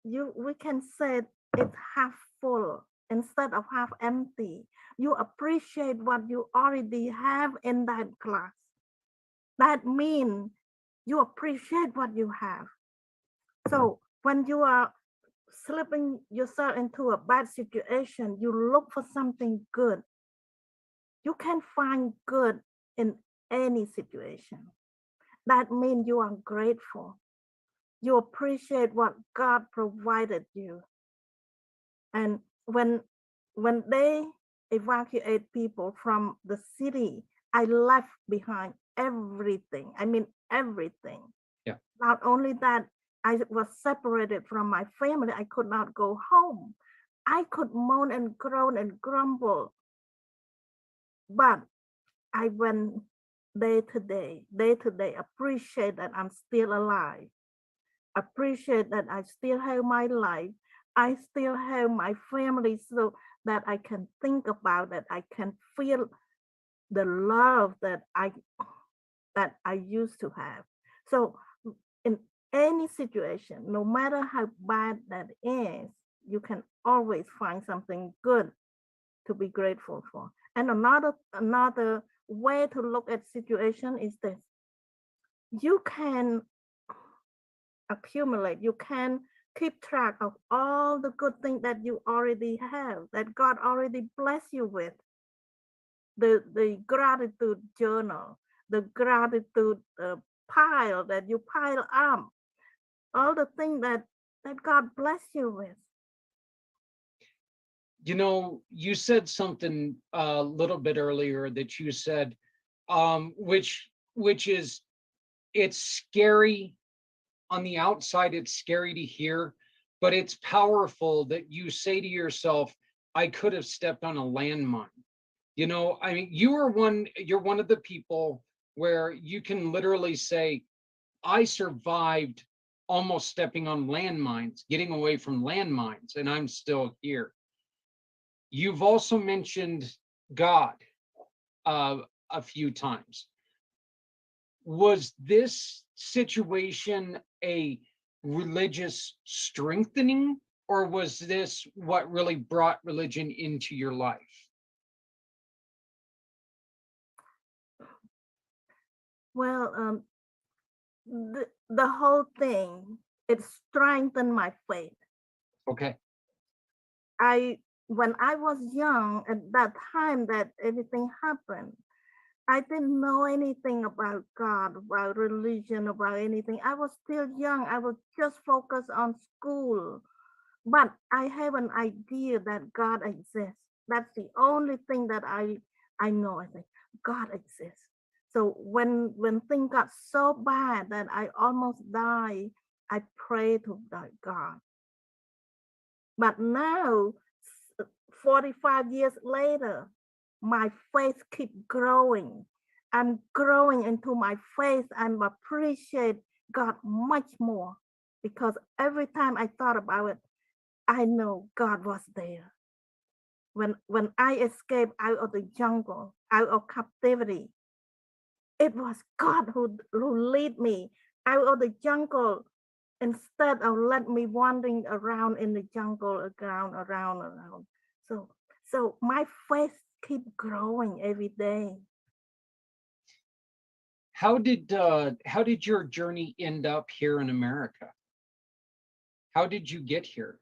We can say it's half full instead of half empty. You appreciate what you already have in that glass. That means you appreciate what you have. So When you are slipping yourself into a bad situation, you look for something good. You can find good in any situation. That means you are grateful. You appreciate what God provided you. And when they evacuate people from the city, I left behind everything. I mean everything. Yeah. Not only that, I was separated from my family. I could not go home. I could moan and groan and grumble, but I went day to day, appreciate that I'm still alive, appreciate that I still have my life. I still have my family so that I can think about that. I can feel the love that I used to have. So in any situation, no matter how bad that is, you can always find something good to be grateful for. And another way to look at situation is this: you can accumulate, you can keep track of all the good things that you already have, that God already blessed you with. The gratitude journal, the gratitude pile that you pile up, all the things that God bless you with. You know, you said something a little bit earlier that you said, which is, it's scary on the outside, it's scary to hear, but it's powerful that you say to yourself, I could have stepped on a landmine. You know, I mean, you're one of the people where you can literally say, I survived almost stepping on landmines, getting away from landmines, and I'm still here. You've also mentioned God a few times. Was this situation a religious strengthening, or was this what really brought religion into your life? Well, the whole thing, it strengthened my faith. Okay. When I was young, at that time that everything happened, I didn't know anything about God, about religion, about anything. I was still young. I was just focused on school. But I have an idea that God exists. That's the only thing that I know. I think God exists. So when things got so bad that I almost died, I prayed to God. But now, 45 years later, my faith keep growing. I'm growing into my faith. I'm appreciate God much more because every time I thought about it, I know God was there. When I escaped out of the jungle, out of captivity, it was God who lead me out of the jungle instead of let me wandering around in the jungle, around. So my faith keep growing every day. How did your journey end up here in America? How did you get here?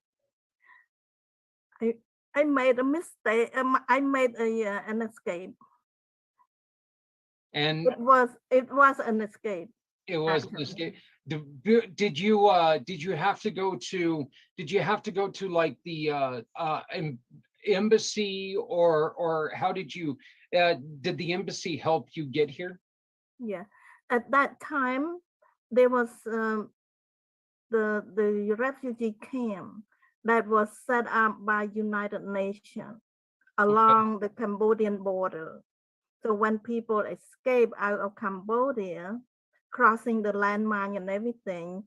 I made a mistake. I made an escape. And It was an escape. it was an Actually. escape. Did you have to go to like the embassy, or how did the embassy help you get here? Yeah. At that time, there was the refugee camp that was set up by United Nations Okay. along the Cambodian border. So when people escape out of Cambodia, crossing the landmine and everything,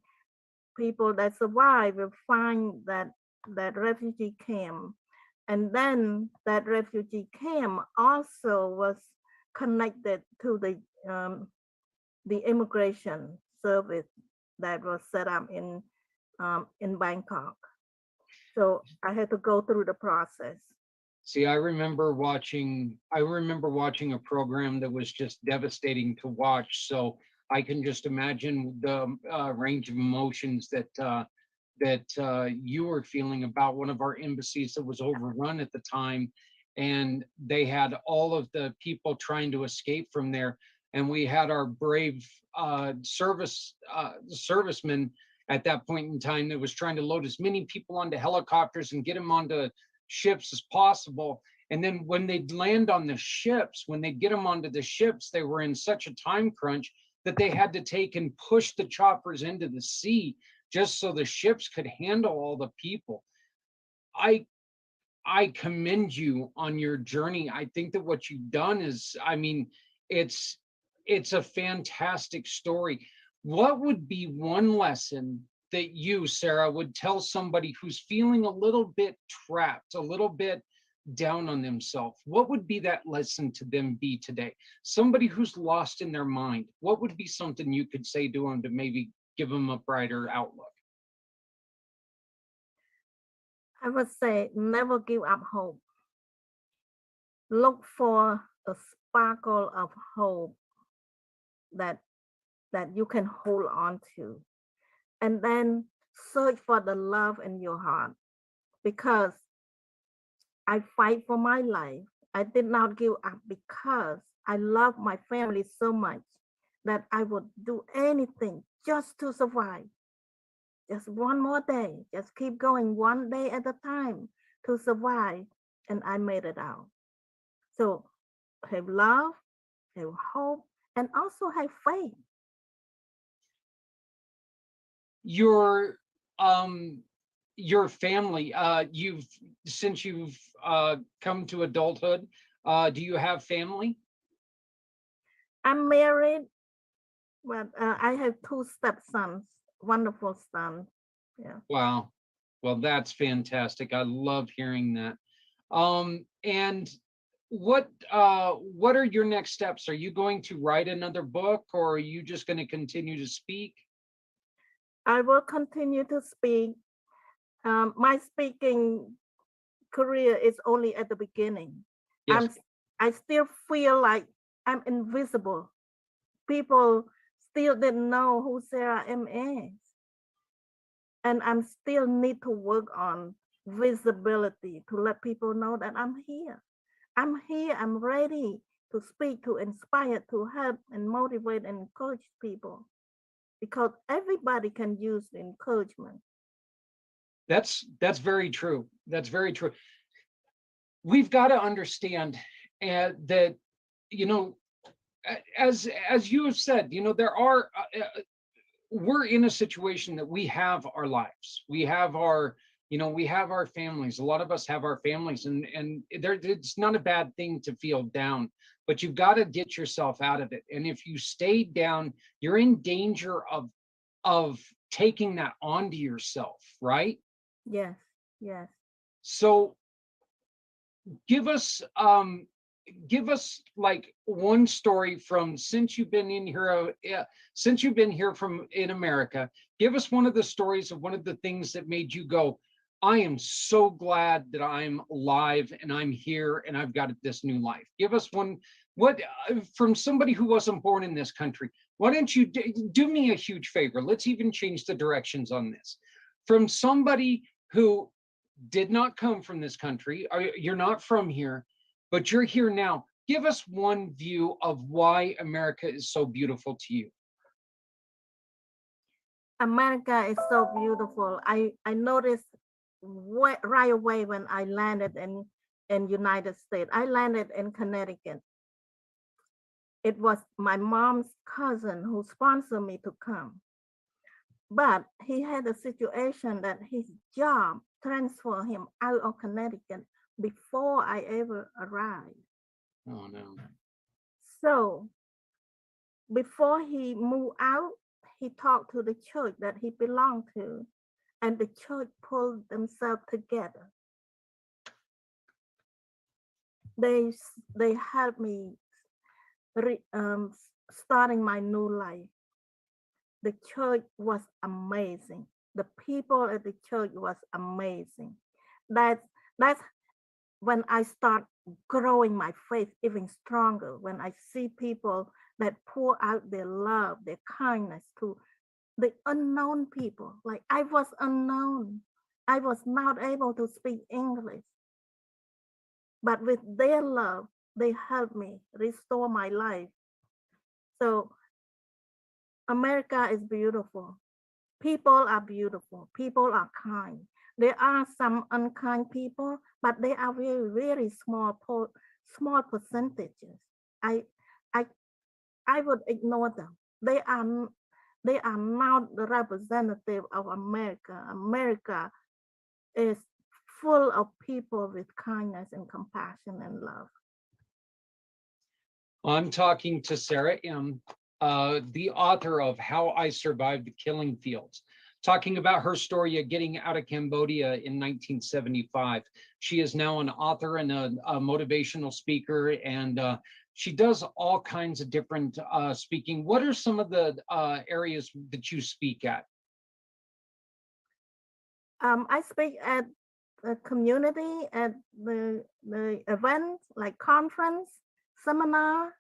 people that survive will find that refugee camp. And then that refugee camp also was connected to the immigration service that was set up in Bangkok. So I had to go through the process. See, I remember watching a program that was just devastating to watch. So I can just imagine the range of emotions that you were feeling about one of our embassies that was overrun at the time, and they had all of the people trying to escape from there, and we had our brave servicemen at that point in time that was trying to load as many people onto helicopters and get them onto ships as possible. And then when they'd land on the ships, when they'd get them onto the ships, they were in such a time crunch that they had to take and push the choppers into the sea just so the ships could handle all the people. I commend you on your journey. I think that what you've done is, I mean, it's a fantastic story. What would be one lesson that you, Sarah, would tell somebody who's feeling a little bit trapped, a little bit down on themselves? What would be that lesson to them be today? Somebody who's lost in their mind, what would be something you could say to them to maybe give them a brighter outlook? I would say never give up hope. Look for a sparkle of hope that you can hold on to. And then search for the love in your heart, because I fight for my life. I did not give up because I love my family so much that I would do anything just to survive. Just one more day, just keep going one day at a time to survive. And I made it out. So have love, have hope, and also have faith. Your family, since you've come to adulthood, do you have family? I'm married, but I have 2 stepsons, wonderful sons. Yeah. Wow. Well, that's fantastic. I love hearing that. And what are your next steps? Are you going to write another book, or are you just going to continue to speak? I will continue to speak. My speaking career is only at the beginning. Yes. I still feel like I'm invisible. People still didn't know who Sarah M is. And I'm still need to work on visibility to let people know that I'm here. I'm here, I'm ready to speak, to inspire, to help and motivate and encourage people, because everybody can use the encouragement. That's very true. That's very true. We've got to understand that, you know, as you have said, you know, there are we're in a situation that we have our lives, we have our, you know, we have our families. A lot of us have our families, and it's not a bad thing to feel down, but you've got to get yourself out of it. And if you stay down, you're in danger of taking that onto yourself, right? Yes, yes. So give us like one story from since you've been in here, since you've been here from in America. Give us one of the stories of one of the things that made you go, I am so glad that I'm alive and I'm here and I've got this new life. Give us one, what from somebody who wasn't born in this country. Why don't you do me a huge favor? Let's even change the directions on this. From somebody who did not come from this country, or you're not from here, but you're here now. Give us one view of why America is so beautiful to you. America is so beautiful. I noticed right away when I landed in United States. I landed in Connecticut. It was my mom's cousin who sponsored me to come. But he had a situation that his job transferred him out of Connecticut before I ever arrived. Oh no. So before he moved out, he talked to the church that he belonged to, and the church pulled themselves together. They helped me starting my new life. The church was amazing. The people at the church was amazing. That's when I start growing my faith even stronger, when I see people that pour out their love, their kindness to the unknown people. Like I was unknown. I was not able to speak English. But with their love, they helped me restore my life. So America is beautiful. People are beautiful. People are kind. There are some unkind people, but they are very, very small percentages. I, I, I would ignore them. They are not the representative of America. America is full of people with kindness and compassion and love. I'm talking to Sarah M., the author of How I Survived the Killing Fields, talking about her story of getting out of Cambodia in 1975. She is now an author and a motivational speaker, and she does all kinds of different speaking. What are some of the areas that you speak at? I speak at the community, at the events like conference, seminar,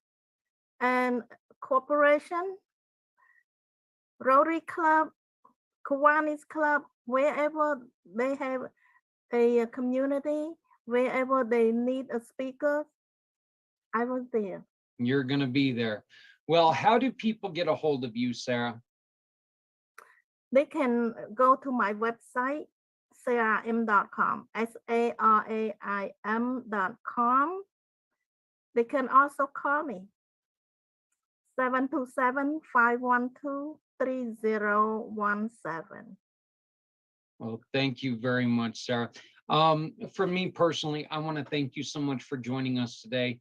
and corporation, Rotary Club, Kiwanis Club, wherever they have a community, wherever they need a speaker, I was there. You're going to be there. Well, how do people get a hold of you, Sarah? They can go to my website, saraim.com, SARAIM.com. They can also call me, 727-512-3017. Well, thank you very much, Sarah. For me personally, I want to thank you so much for joining us today.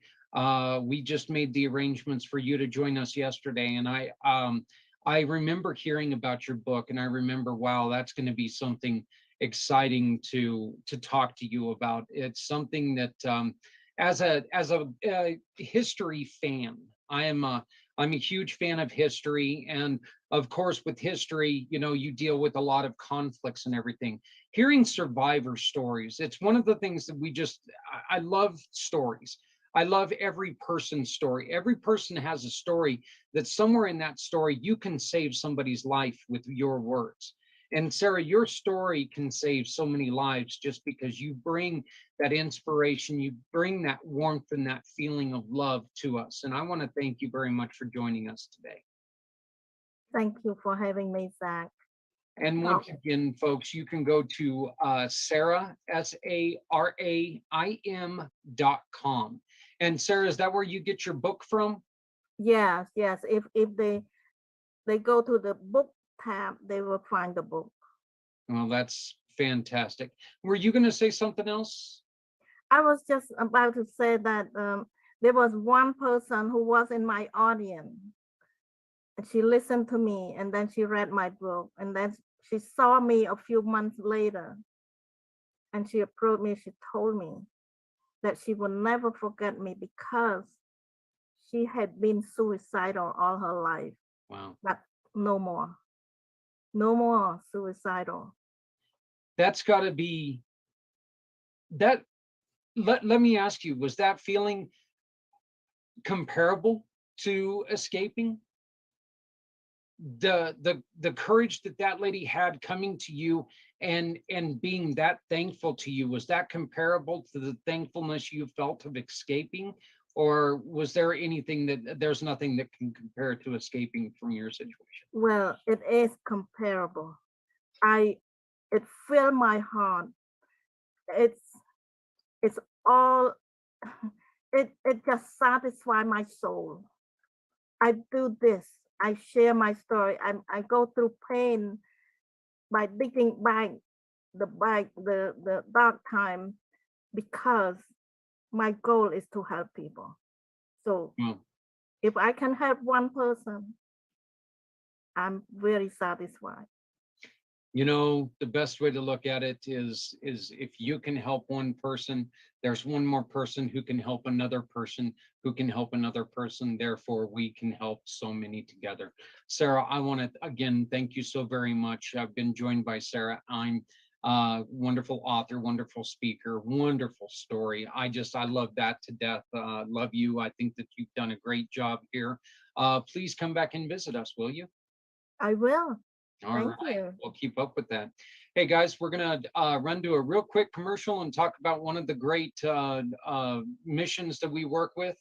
We just made the arrangements for you to join us yesterday, and I remember hearing about your book, and I remember, wow, that's going to be something exciting to talk to you about. It's something that, as a history fan, I'm a huge fan of history, and of course, with history, you know, you deal with a lot of conflicts and everything. Hearing survivor stories, it's one of the things that I love stories. I love every person's story. Every person has a story that somewhere in that story, you can save somebody's life with your words. And Sarah, your story can save so many lives just because you bring that inspiration, you bring that warmth and that feeling of love to us. And I want to thank you very much for joining us today. Thank you for having me, Zach. And once again, folks, you can go to Sarah, SARAIM.com. And Sarah, is that where you get your book from? Yes. If they go to the book tab, they will find the book. Well, that's fantastic. Were you going to say something else? I was just about to say that there was one person who was in my audience. She listened to me, and then she read my book, and then she saw me a few months later, and she approached me. She told me that she will never forget me because she had been suicidal all her life. Wow. But no more suicidal. That's got to be that. Let me ask you, was that feeling comparable to escaping? The courage that lady had coming to you and being that thankful to you, was that comparable to the thankfulness you felt of escaping? Or was there anything there's nothing that can compare to escaping from your situation? Well, it is comparable. It filled my heart. It's all, it just satisfies my soul. I do this. I share my story. I go through pain by digging back the dark time, because my goal is to help people. So if I can help one person, I'm very satisfied. You know, the best way to look at it is if you can help one person, there's one more person who can help another person, who can help another person. Therefore, we can help so many together. Sarah, I want to again thank you so very much. I've been joined by Sarah. I'm a wonderful author, wonderful speaker, wonderful story. I love that to death. Love you. I think that you've done a great job here. Please come back and visit us, will you? I will. All Thank right, you. we'll keep up with that. Hey guys, we're gonna run to a real quick commercial and talk about one of the great missions that we work with.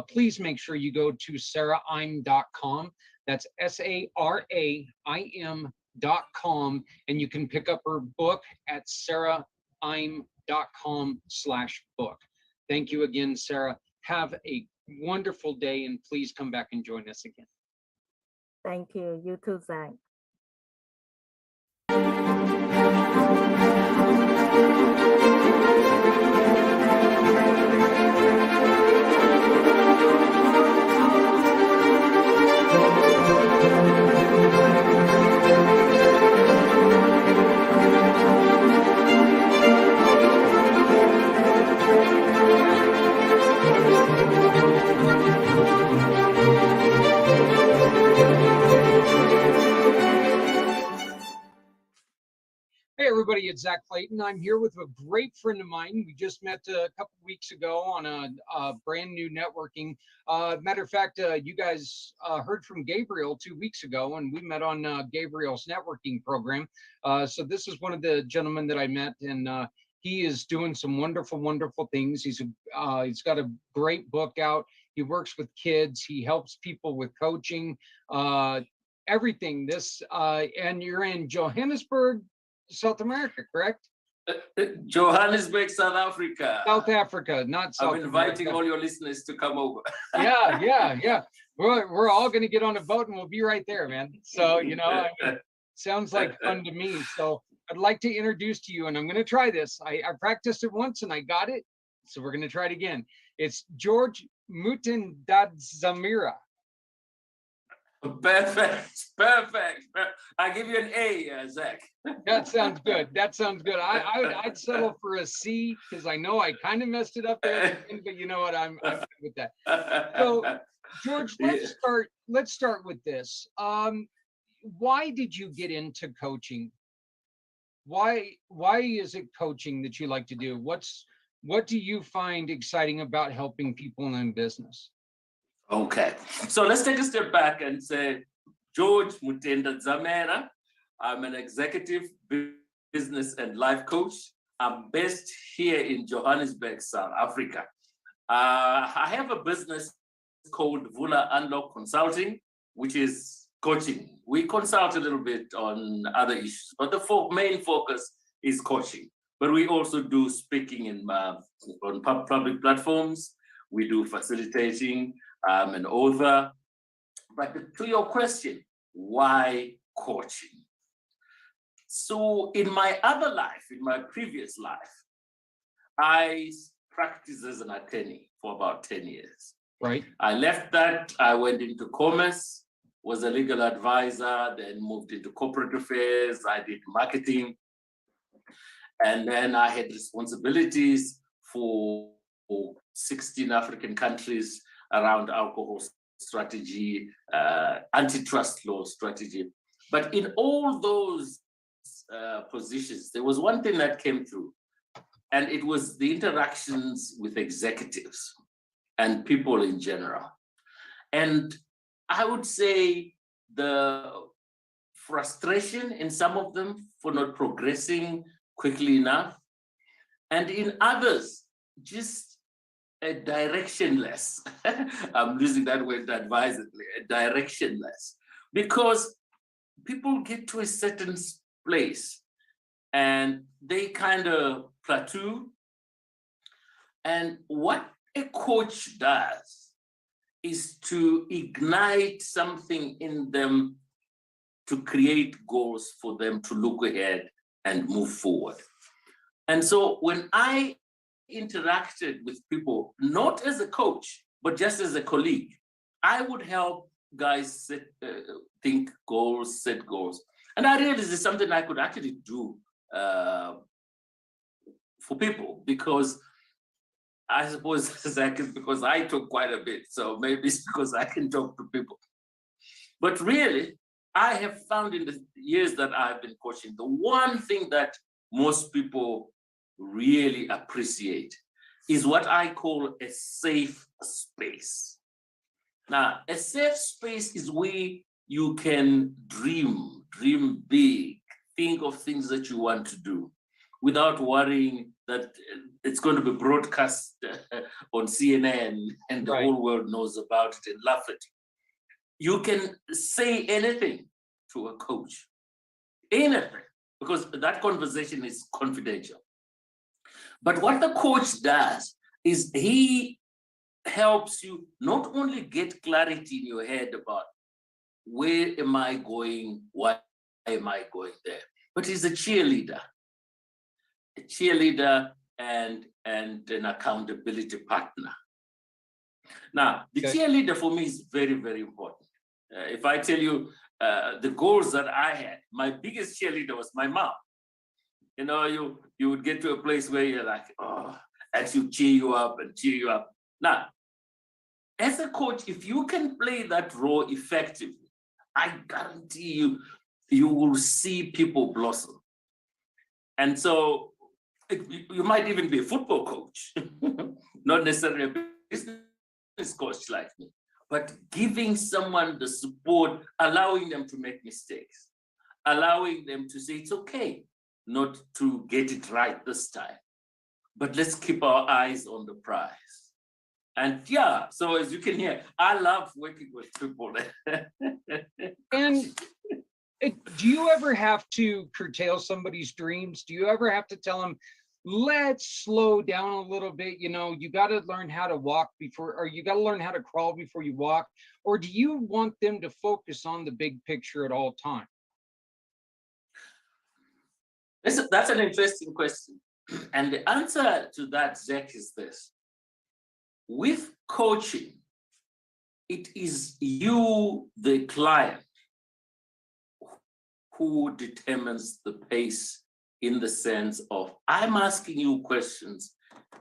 Please make sure you go to saraim.com. That's SARAIM.com, and you can pick up her book at saraim.com/book. Thank you again, Sarah. Have a wonderful day, and please come back and join us again. Thank you. You too, Zach. Hey everybody, it's Zach Clayton. I'm here with a great friend of mine. We just met a couple weeks ago on a brand new networking. Matter of fact, you guys heard from Gabriel 2 weeks ago, and we met on Gabriel's networking program. So this is one of the gentlemen that I met, and he is doing some wonderful, wonderful things. He's got a great book out. He works with kids. He helps people with coaching, everything. And you're in Johannesburg, South America, correct? Johannesburg, South Africa. South Africa, not South I'm inviting America. all your listeners to come over. Yeah. We're all going to get on a boat and we'll be right there, man. So, sounds like fun to me. So I'd like to introduce to you, and I'm going to try this. I practiced it once and I got it. So we're going to try it again. It's George Mutendadzamira. Perfect. I give you an A, Zach. That sounds good. I'd settle for a C because I know I kind of messed it up there, but you know what? I'm good with that. So, George, let's start with this. Why did you get into coaching? Why is it coaching that you like to do? What do you find exciting about helping people in business? Okay, so let's take a step back and say, George Mutendadzamira. I'm an executive business and life coach. I'm based here in Johannesburg, South Africa. I have a business called Vula Unlock Consulting, which is coaching. We consult a little bit on other issues, but the main focus is coaching. But we also do speaking on public platforms. We do facilitating. I'm an author. But to your question, why coaching? So in my other life, in my previous life, I practiced as an attorney for about 10 years. Right. I left that, I went into commerce, was a legal advisor, then moved into corporate affairs, I did marketing. And then I had responsibilities for 16 African countries around alcohol strategy, antitrust law strategy. But in all those positions, there was one thing that came through, and it was the interactions with executives and people in general. And I would say the frustration in some of them for not progressing quickly enough, and in others, just a directionless. I'm using that word advisedly, a directionless, because people get to a certain place and they kind of plateau. And what a coach does is to ignite something in them to create goals for them to look ahead and move forward. And so when I interacted with people, not as a coach, but just as a colleague, I would help guys think goals, set goals. And I realized it's something I could actually do for people, because I suppose, Zach, is because I talk quite a bit. So maybe it's because I can talk to people. But really, I have found in the years that I've been coaching, the one thing that most people really appreciate is what I call a safe space. Now, a safe space is where you can dream big, think of things that you want to do without worrying that it's going to be broadcast on CNN and the whole world knows about it and laugh at you. You can say anything to a coach, anything, because that conversation is confidential. But what the coach does is he helps you not only get clarity in your head about where am I going, why am I going there, but he's a cheerleader and an accountability partner. Now, the cheerleader for me is very, very important. If I tell you the goals that I had, my biggest cheerleader was my mom. You know, you would get to a place where you're like, oh, and she'll cheer you up and cheer you up. Now, as a coach, if you can play that role effectively, I guarantee you, you will see people blossom. And so you might even be a football coach, not necessarily a business coach like me, but giving someone the support, allowing them to make mistakes, allowing them to say it's okay not to get it right this time, but let's keep our eyes on the prize. And yeah, so as you can hear, I love working with people. And do you ever have to curtail somebody's dreams? Do you ever have to tell them, let's slow down a little bit? You know, you got to learn how to walk before, or you got to learn how to crawl before you walk. Or do you want them to focus on the big picture at all times? That's an interesting question. And the answer to that, Zach, is this. With coaching, it is you, the client, who determines the pace, in the sense of I'm asking you questions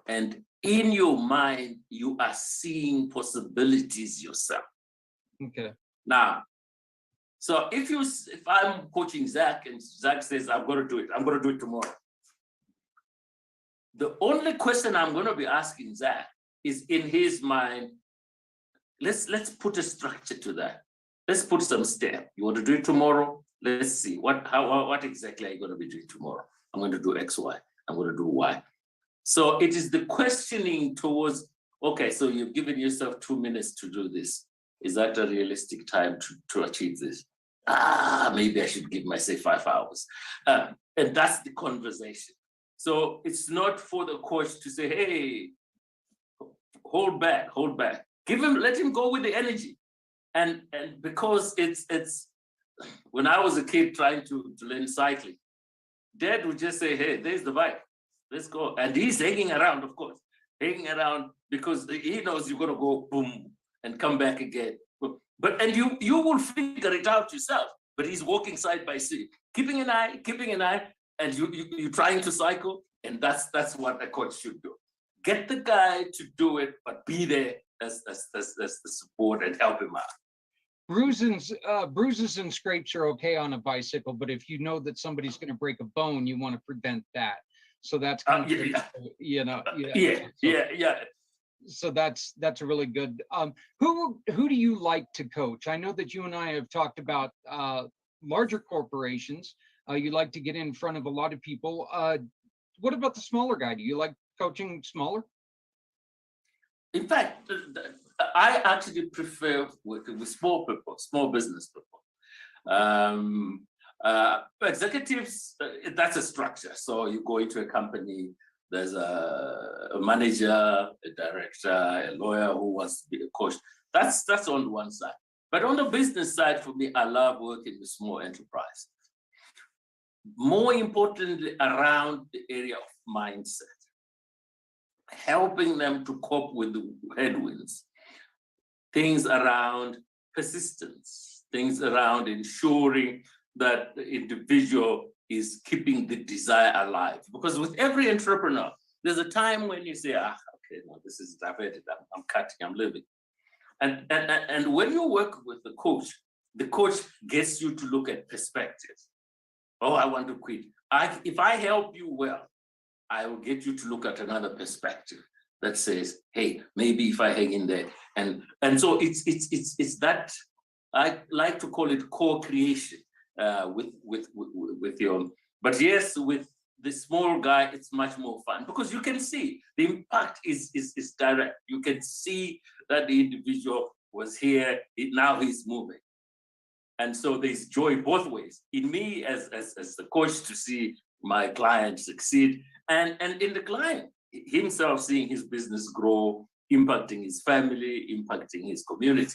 and in your mind, you are seeing possibilities yourself. Okay. Now, so if I'm coaching Zach and Zach says, I'm going to do it tomorrow. The only question I'm going to be asking Zach is in his mind, let's put a structure to that. Let's put some step. You want to do it tomorrow? Let's see, what exactly are you going to be doing tomorrow? I'm going to do X, Y. I'm going to do Y. So it is the questioning towards, okay, so you've given yourself 2 minutes to do this. Is that a realistic time to achieve this? Maybe I should give myself 5 hours. And that's the conversation. So it's not for the coach to say, hey, hold back. Let him go with the energy. And because it's when I was a kid trying to learn cycling, Dad would just say, hey, there's the bike, let's go. And he's hanging around, of course, because he knows you're going to go boom and come back again. And you will figure it out yourself, but he's walking side by side, keeping an eye, and you're trying to cycle, and that's what a coach should do. Get the guy to do it, but be there as the support and help him out. Bruises and scrapes are okay on a bicycle, but if you know that somebody's going to break a bone, you want to prevent that. So that's kind of, you know, So that's a really good. Who do you like to coach? I know that you and I have talked about larger corporations. You like to get in front of a lot of people. What about the smaller guy? Do you like coaching smaller? In fact, I actually prefer working with small people, small business people. Executives, that's a structure. So you go into a company, there's a manager, a director, a lawyer who wants to be a coach. That's on one side. But on the business side, for me, I love working with small enterprises. More importantly, around the area of mindset, helping them to cope with the headwinds, things around persistence, things around ensuring that the individual is keeping the desire alive. Because with every entrepreneur, there's a time when you say, okay, no, this is diverted, I'm cutting, I'm leaving. And when you work with the coach gets you to look at perspectives. Oh, I want to quit. If I help you well, I will get you to look at another perspective that says, hey, maybe if I hang in there. And so it's that I like to call it co-creation with your, but yes, with the small guy, it's much more fun because you can see the impact is direct. You can see that the individual was here, now he's moving. And so there's joy both ways. In me as the coach to see my client succeed, and in the client himself seeing his business grow, impacting his family, impacting his community.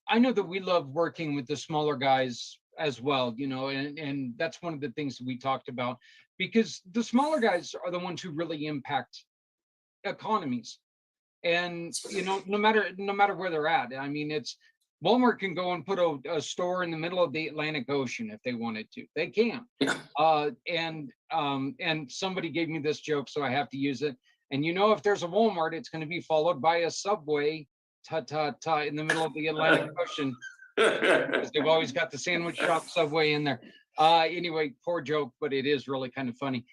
I know that we love working with the smaller guys as well, you know, and that's one of the things that we talked about, because the smaller guys are the ones who really impact economies. And you know, no matter where they're at. I mean, it's Walmart can go and put a store in the middle of the Atlantic Ocean if they wanted to. They can. And somebody gave me this joke, so I have to use it. And you know, if there's a Walmart, it's going to be followed by a Subway, in the middle of the Atlantic Ocean. Because they've always got the sandwich shop Subway in there. Anyway, poor joke, but it is really kind of funny.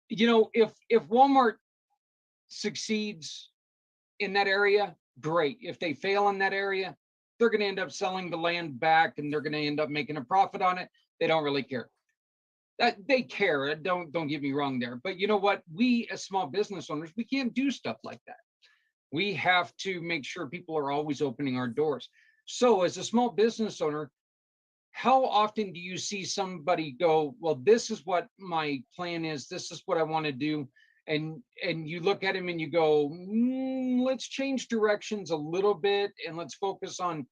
You know, if Walmart succeeds in that area, great. If they fail in that area, they're going to end up selling the land back and they're going to end up making a profit on it. They don't really care. That they care. Don't get me wrong there. But you know what? We as small business owners, we can't do stuff like that. We have to make sure people are always opening our doors. So as a small business owner, how often do you see somebody go, well, this is what my plan is. This is what I want to do. And you look at him and you go, let's change directions a little bit and let's focus on,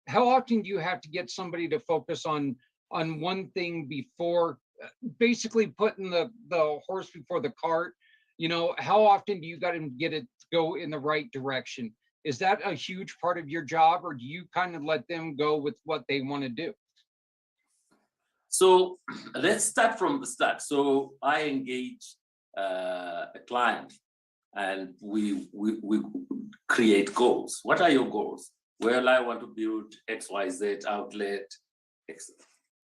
how often do you have to get somebody to focus on one thing before basically putting the horse before the cart? You know, how often do you got to get it to go in the right direction? Is that a huge part of your job, or do you kind of let them go with what they want to do? So let's start from the start. So I engage a client and we create goals. What are your goals? Well, I want to build XYZ outlet.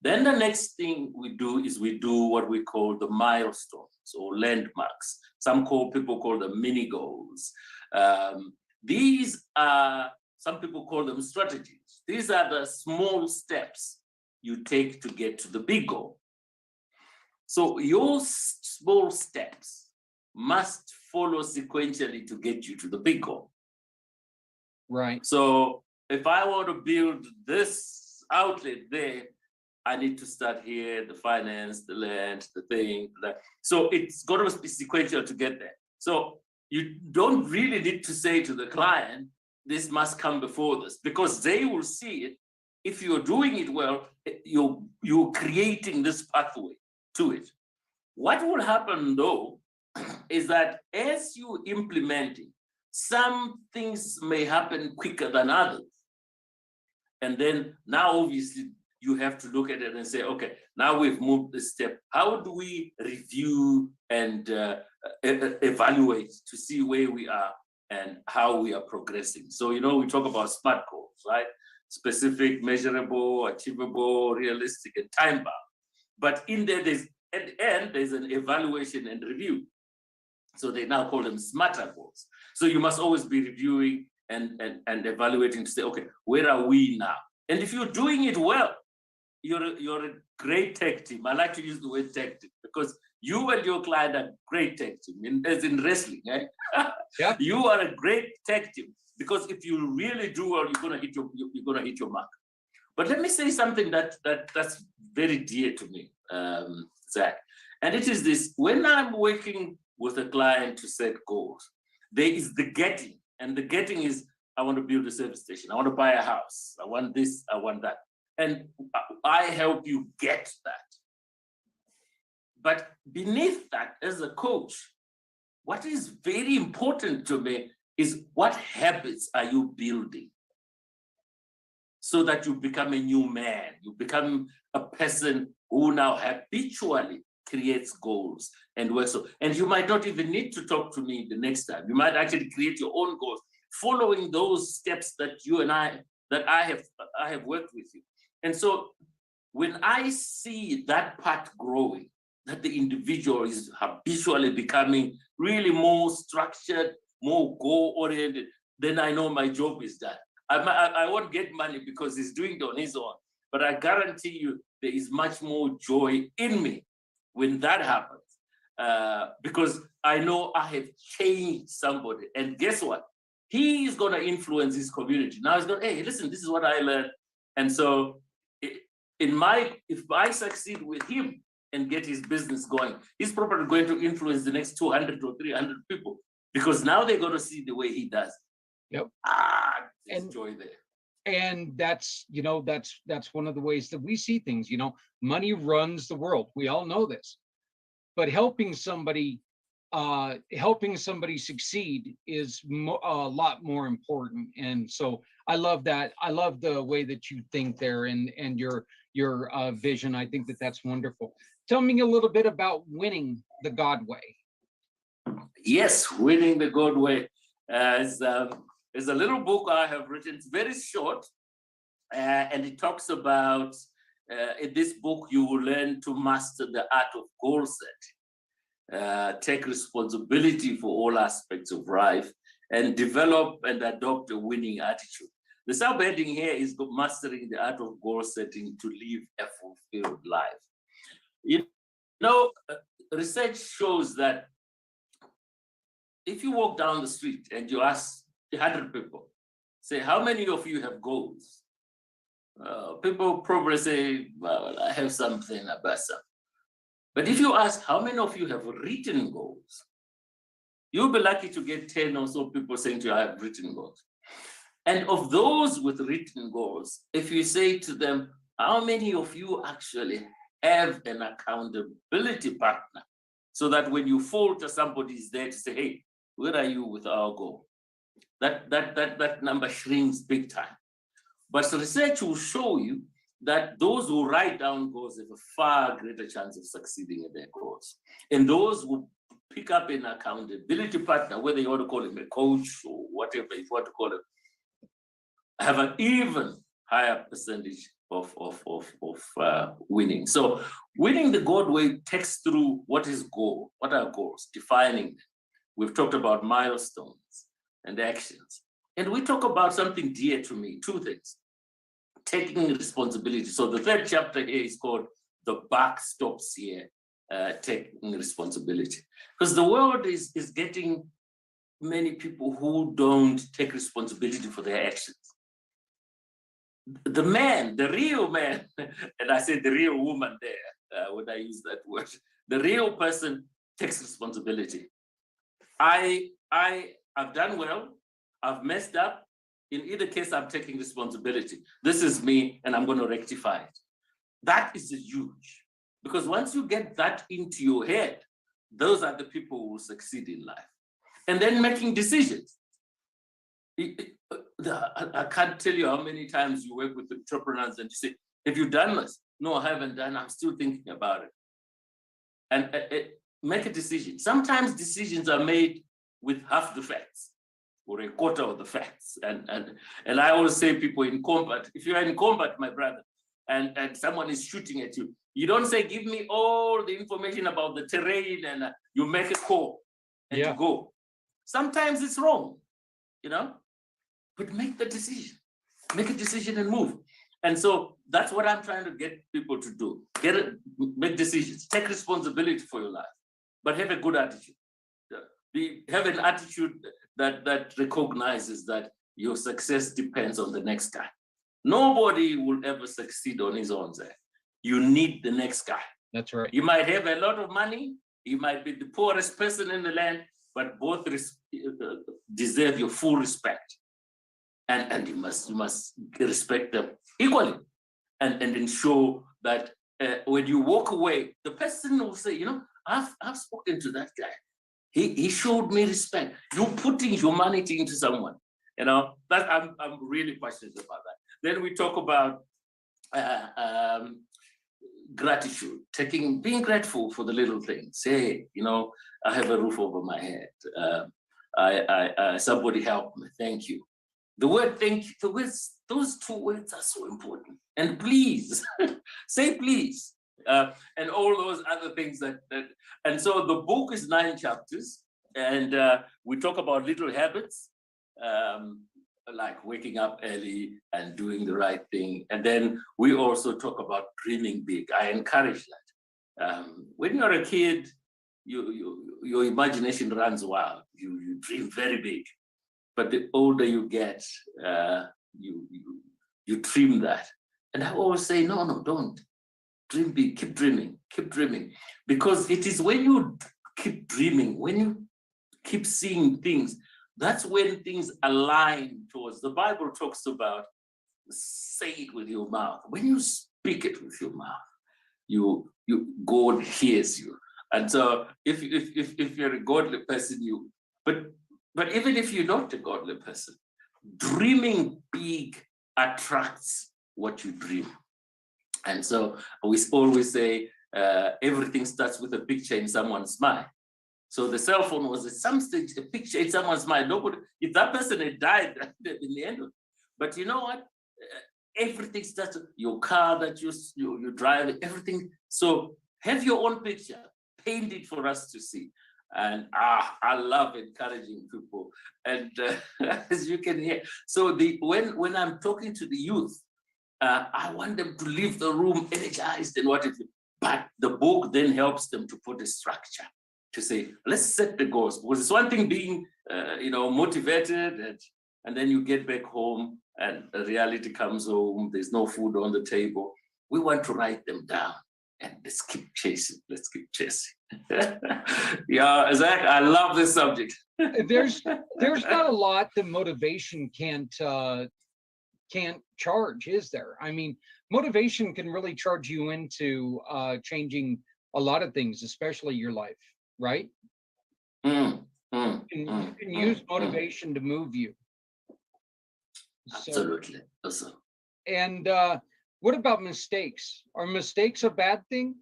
Then the next thing we do is we do what we call the milestones or landmarks. People call them mini goals. These are, some people call them strategies. These are the small steps you take to get to the big goal. So your small steps must follow sequentially to get you to the big goal. Right. So if I want to build this outlet there, I need to start here, the finance, the land, the thing. So it's got to be sequential to get there. So you don't really need to say to the client, this must come before this, because they will see it. If you're doing it well, you're creating this pathway to it. What will happen though, is that as you implement it, some things may happen quicker than others. And then now obviously you have to look at it and say, okay, now we've moved this step. How do we review and evaluate to see where we are and how we are progressing? So, you know, we talk about SMART goals, right? Specific, measurable, achievable, realistic, and time-bound. But in there, at the end, there's an evaluation and review. So they now call them smarter goals. So you must always be reviewing and evaluating to say, okay, where are we now? And if you're doing it well, you're a great tech team. I like to use the word tech team because you and your client are great tech team, as in wrestling, right? Yeah. You are a great tech team because if you really do well, you're gonna hit your mark. But let me say something that's very dear to me, Zach, and it is this: when I'm working with a client to set goals, there is the getting, and the getting is, I want to build a service station, I want to buy a house, I want this, I want that. And I help you get that. But beneath that, as a coach, what is very important to me is what habits are you building so that you become a new man, you become a person who now habitually creates goals and works. So, and you might not even need to talk to me the next time. You might actually create your own goals, following those steps that you and I have worked with you. And so when I see that part growing, that the individual is habitually becoming really more structured, more goal-oriented, then I know my job is done. I won't get money because he's doing it on his own. But I guarantee you, there is much more joy in me when that happens. Because I know I have changed somebody. And guess what? He is going to influence his community. Now he's going, hey, listen, this is what I learned. And so if I succeed with him and get his business going, he's probably going to influence the next 200 or 300 people, because now they're going to see the way he does. Yep. There's joy there. And that's, you know, that's one of the ways that we see things. You know, money runs the world. We all know this. But helping somebody succeed is a lot more important. And so I love that. I love the way that you think there, and your vision. I think that that's wonderful. Tell me a little bit about winning the God way. Yes, winning the God way is a little book I have written. It's very short, and it talks about, in this book, you will learn to master the art of goal setting, take responsibility for all aspects of life, and develop and adopt a winning attitude. The subheading here is mastering the art of goal setting to live a fulfilled life. You know, research shows that if you walk down the street and you ask 100 people, say, how many of you have goals? People probably say, well, I have something about something. But if you ask how many of you have written goals, you'll be lucky to get 10 or so people saying to you, I have written goals. And of those with written goals, if you say to them, how many of you actually have an accountability partner, so that when you falter, somebody is there to say, hey, where are you with our goal? That number shrinks big time. But research will show you that those who write down goals have a far greater chance of succeeding in their goals. And those who pick up an accountability partner, whether you want to call him a coach or whatever you want to call him, have an even higher percentage of winning. So winning the God way takes through what is goal, what are goals, defining them. We've talked about milestones and actions. And we talk about something dear to me, two things. Taking responsibility. So the third chapter here is called The Buck Stops Here, taking responsibility. Because the world is getting many people who don't take responsibility for their actions. The man, the real man, and I said the real woman there, when I use that word, the real person takes responsibility. I've done well, I've messed up. In either case, I'm taking responsibility. This is me, and I'm going to rectify it. That is huge, because once you get that into your head, those are the people who will succeed in life. And then making decisions. I can't tell you how many times you work with entrepreneurs and you say, have you done this? No, I haven't done. I'm still thinking about it. And make a decision. Sometimes decisions are made with half the facts or a quarter of the facts. And I always say, people in combat, if you are in combat, my brother, and someone is shooting at you, you don't say, give me all the information about the terrain, and you make a call and you go. Sometimes it's wrong, you know, but make the decision. Make a decision and move. And so that's what I'm trying to get people to do. Make decisions, take responsibility for your life, but have a good attitude. Have an attitude that recognizes that your success depends on the next guy. Nobody will ever succeed on his own side. You need the next guy. That's right. You might have a lot of money. You might be the poorest person in the land, but both deserve your full respect. And you must respect them equally, and ensure that when you walk away, the person will say, you know, I've spoken to that guy. He showed me respect. You're putting humanity into someone, you know. That I'm really passionate about that. Then we talk about gratitude, being grateful for the little things. Hey, you know, I have a roof over my head. Somebody helped me. Thank you. The word thank you, those two words are so important. And please, say please. And all those other things and so the book is 9 chapters, and we talk about little habits like waking up early and doing the right thing. And then we also talk about dreaming big. I encourage that. When you're a kid, your imagination runs wild. You dream very big. But the older you get, you trim that. And I always say, no, don't. Dream big, keep dreaming. Because it is when you keep dreaming, when you keep seeing things, that's when things align towards. The Bible talks about say it with your mouth. When you speak it with your mouth, God hears you. And so if you're a godly person, but even if you're not a godly person, dreaming big attracts what you dream. And so we always say everything starts with a picture in someone's mind. So the cell phone was at some stage a picture in someone's mind. Nobody, if that person had died, that would have been the end of it. But you know what? Everything starts with your car that you drive, everything. So have your own picture, paint it for us to see. And I love encouraging people. And as you can hear, so when I'm talking to the youth, I want them to leave the room energized and what it is. But the book then helps them to put a structure to say, let's set the goals. Because it's one thing being, motivated, and then you get back home and reality comes home. There's no food on the table. We want to write them down and let's keep chasing. Let's keep chasing. Yeah, Zach, I love this subject. There's not a lot that motivation can't charge, is there? I mean, motivation can really charge you into changing a lot of things, especially your life, right? You can use motivation to move you. Absolutely. And what about mistakes? Are mistakes a bad thing?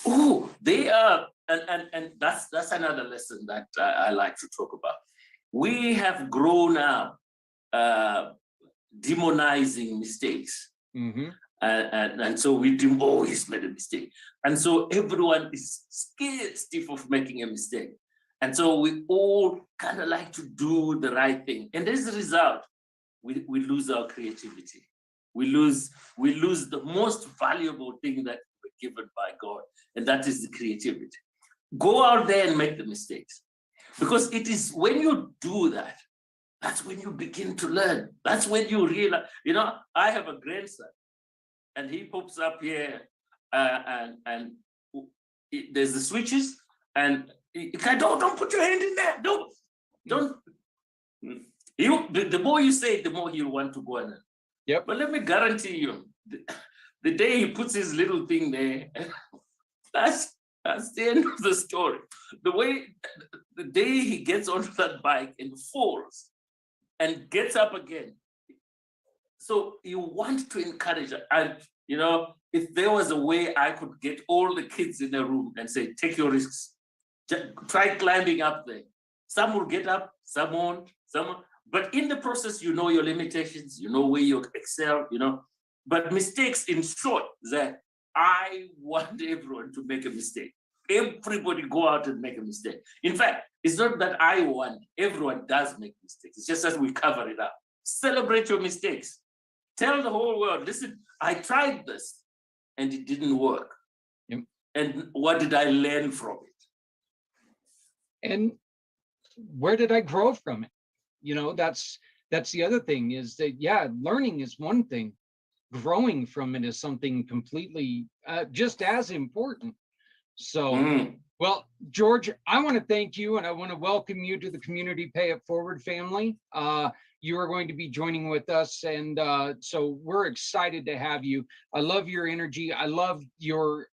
Oh, they are, and that's another lesson that I like to talk about. We have grown up demonizing mistakes. Mm-hmm. And so we think, oh, he's made a mistake. And so everyone is scared stiff of making a mistake. And so we all kind of like to do the right thing. And as a result, we lose our creativity. We lose the most valuable thing that we're given by God, and that is the creativity. Go out there and make the mistakes. Because it is when you do that, that's when you begin to learn. That's when you realize, I have a grandson, and he pops up here, and there's the switches, and you can't, don't put your hand in there. Don't. The more you say it, the more he'll want to go in. Yep. But let me guarantee you, the day he puts his little thing there, that's the end of the story. The day he gets onto that bike and falls and gets up again. So you want to encourage it. And, if there was a way I could get all the kids in a room and say, take your risks, try climbing up there. Some will get up, some won't, but in the process, you know your limitations, you know where you excel, but mistakes, in short, that I want everyone to make a mistake. Everybody go out and make a mistake. In fact, it's not that I want, everyone does make mistakes. It's just that we cover it up. Celebrate your mistakes. Tell the whole world, listen, I tried this and it didn't work. Yep. And what did I learn from it? And where did I grow from it? That's the other thing is that, learning is one thing. Growing from it is something completely just as important. So, well, George, I want to thank you and I want to welcome you to the Community Pay It Forward family. You are going to be joining with us. And so we're excited to have you. I love your energy. I love your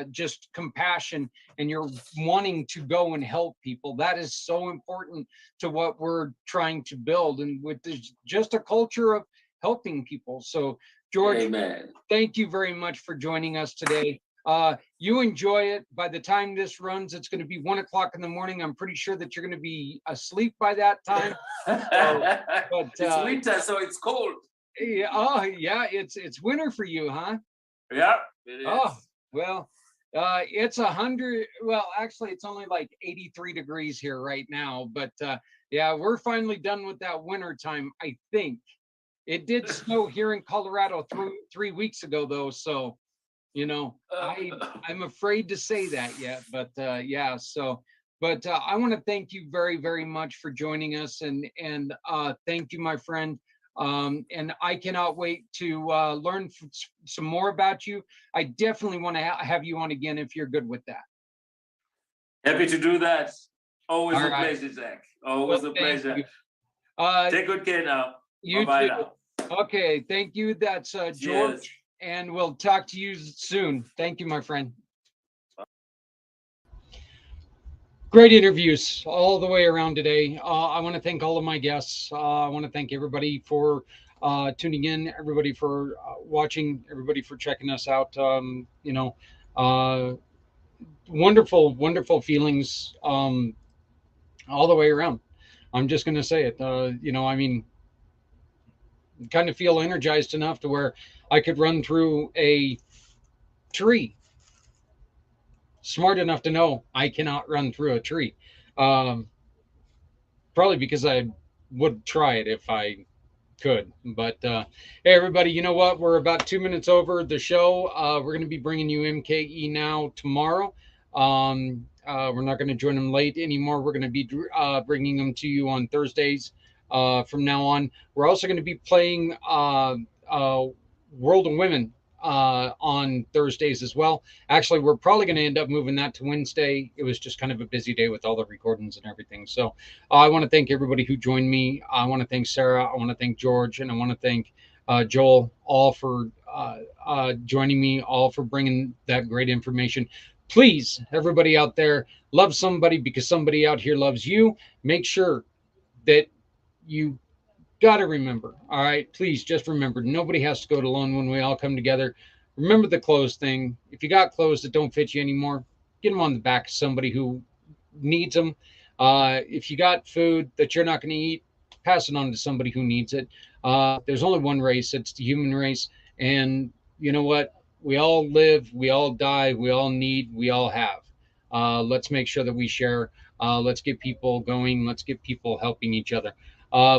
just compassion and your wanting to go and help people. That is so important to what we're trying to build. And with just a culture of helping people. So, George, Amen. Thank you very much for joining us today. You enjoy it. By the time this runs, it's going to be 1 o'clock in the morning. I'm pretty sure that you're going to be asleep by that time. But it's winter, so it's cold. Yeah, it's winter for you, huh? Yeah, it is. Oh, well, it's 100. Well, actually, it's only like 83 degrees here right now. But Yeah, we're finally done with that winter time, I think. It did snow here in Colorado 3 weeks ago, though. So, you know, I'm afraid to say that yet, but yeah. So, but I want to thank you very, very much for joining us, and thank you, my friend. And I cannot wait to learn some more about you. I definitely want to have you on again if you're good with that. Happy to do that. Always All a right. pleasure, Zach. Always Well, a thank pleasure. you. Take good care now. You Bye-bye too. now. Okay, thank you. That's Cheers. George, and we'll talk to you soon. Thank you, my friend. Great interviews all the way around today. I want to thank all of my guests. I want to thank everybody for tuning in, everybody for watching, everybody for checking us out. You know, wonderful, wonderful feelings all the way around. I'm just going to say it. You know, I mean, kind of feel energized enough to where I could run through a tree. Smart enough to know I cannot run through a tree. Probably because I would try it if I could. But hey, everybody, you know what? We're about 2 minutes over the show. We're going to be bringing you MKE now tomorrow. We're not going to join them late anymore. We're going to be bringing them to you on Thursdays from now on. We're also going to be playing World of Women on Thursdays as well. Actually, we're probably going to end up moving that to Wednesday. It was just kind of a busy day with all the recordings and everything. So I want to thank everybody who joined me. I want to thank Sarah. I want to thank George, and I want to thank Joel, all for joining me, all for bringing that great information. Please, everybody out there, love somebody because somebody out here loves you. Make sure that you got to remember, all right? Please just remember, nobody has to go it alone when we all come together. Remember the clothes thing. If you got clothes that don't fit you anymore, get them on the back of somebody who needs them. If you got food that you're not going to eat, pass it on to somebody who needs it. There's only one race. It's the human race. And you know what? We all live, we all die, we all need, we all have. Let's make sure that we share. Let's get people going. Let's get people helping each other.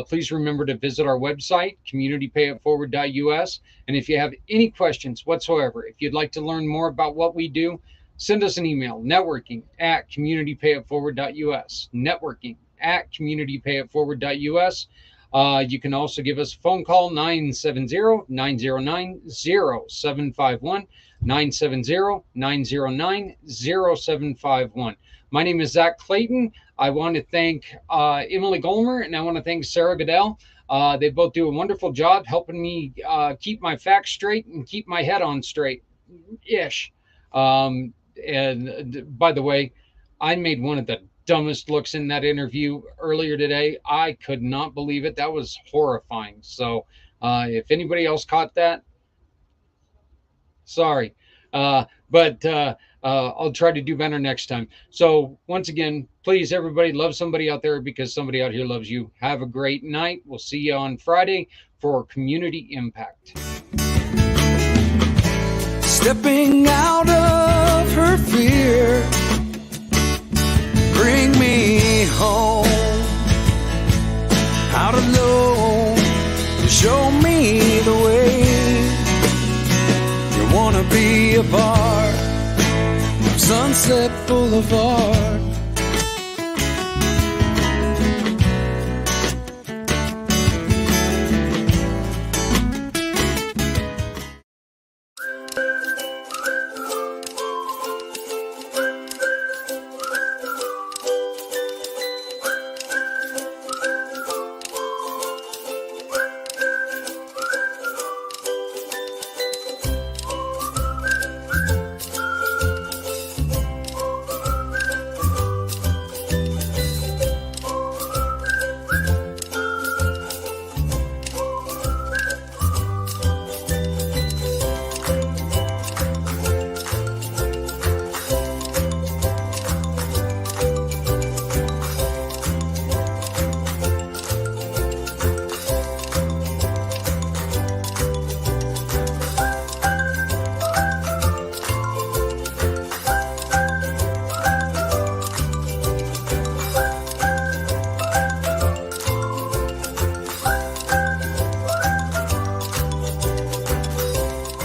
Please remember to visit our website, communitypayitforward.us. And if you have any questions whatsoever, if you'd like to learn more about what we do, send us an email, networking@communitypayitforward.us, networking@communitypayitforward.us. You can also give us a phone call, 970-909-0751, 970-909-0751. My name is Zach Clayton. I want to thank Emily Golmer, and I want to thank Sarah Goodell. They both do a wonderful job helping me keep my facts straight and keep my head on straight-ish. And by the way, I made one of the dumbest looks in that interview earlier today. I could not believe it. That was horrifying. So if anybody else caught that, sorry. But I'll try to do better next time. So once again, please, everybody, love somebody out there because somebody out here loves you. Have a great night. We'll see you on Friday for Community Impact. Stepping out of her fear, bring me home. Out alone, show me the way. You wanna be a part of Sunset Boulevard.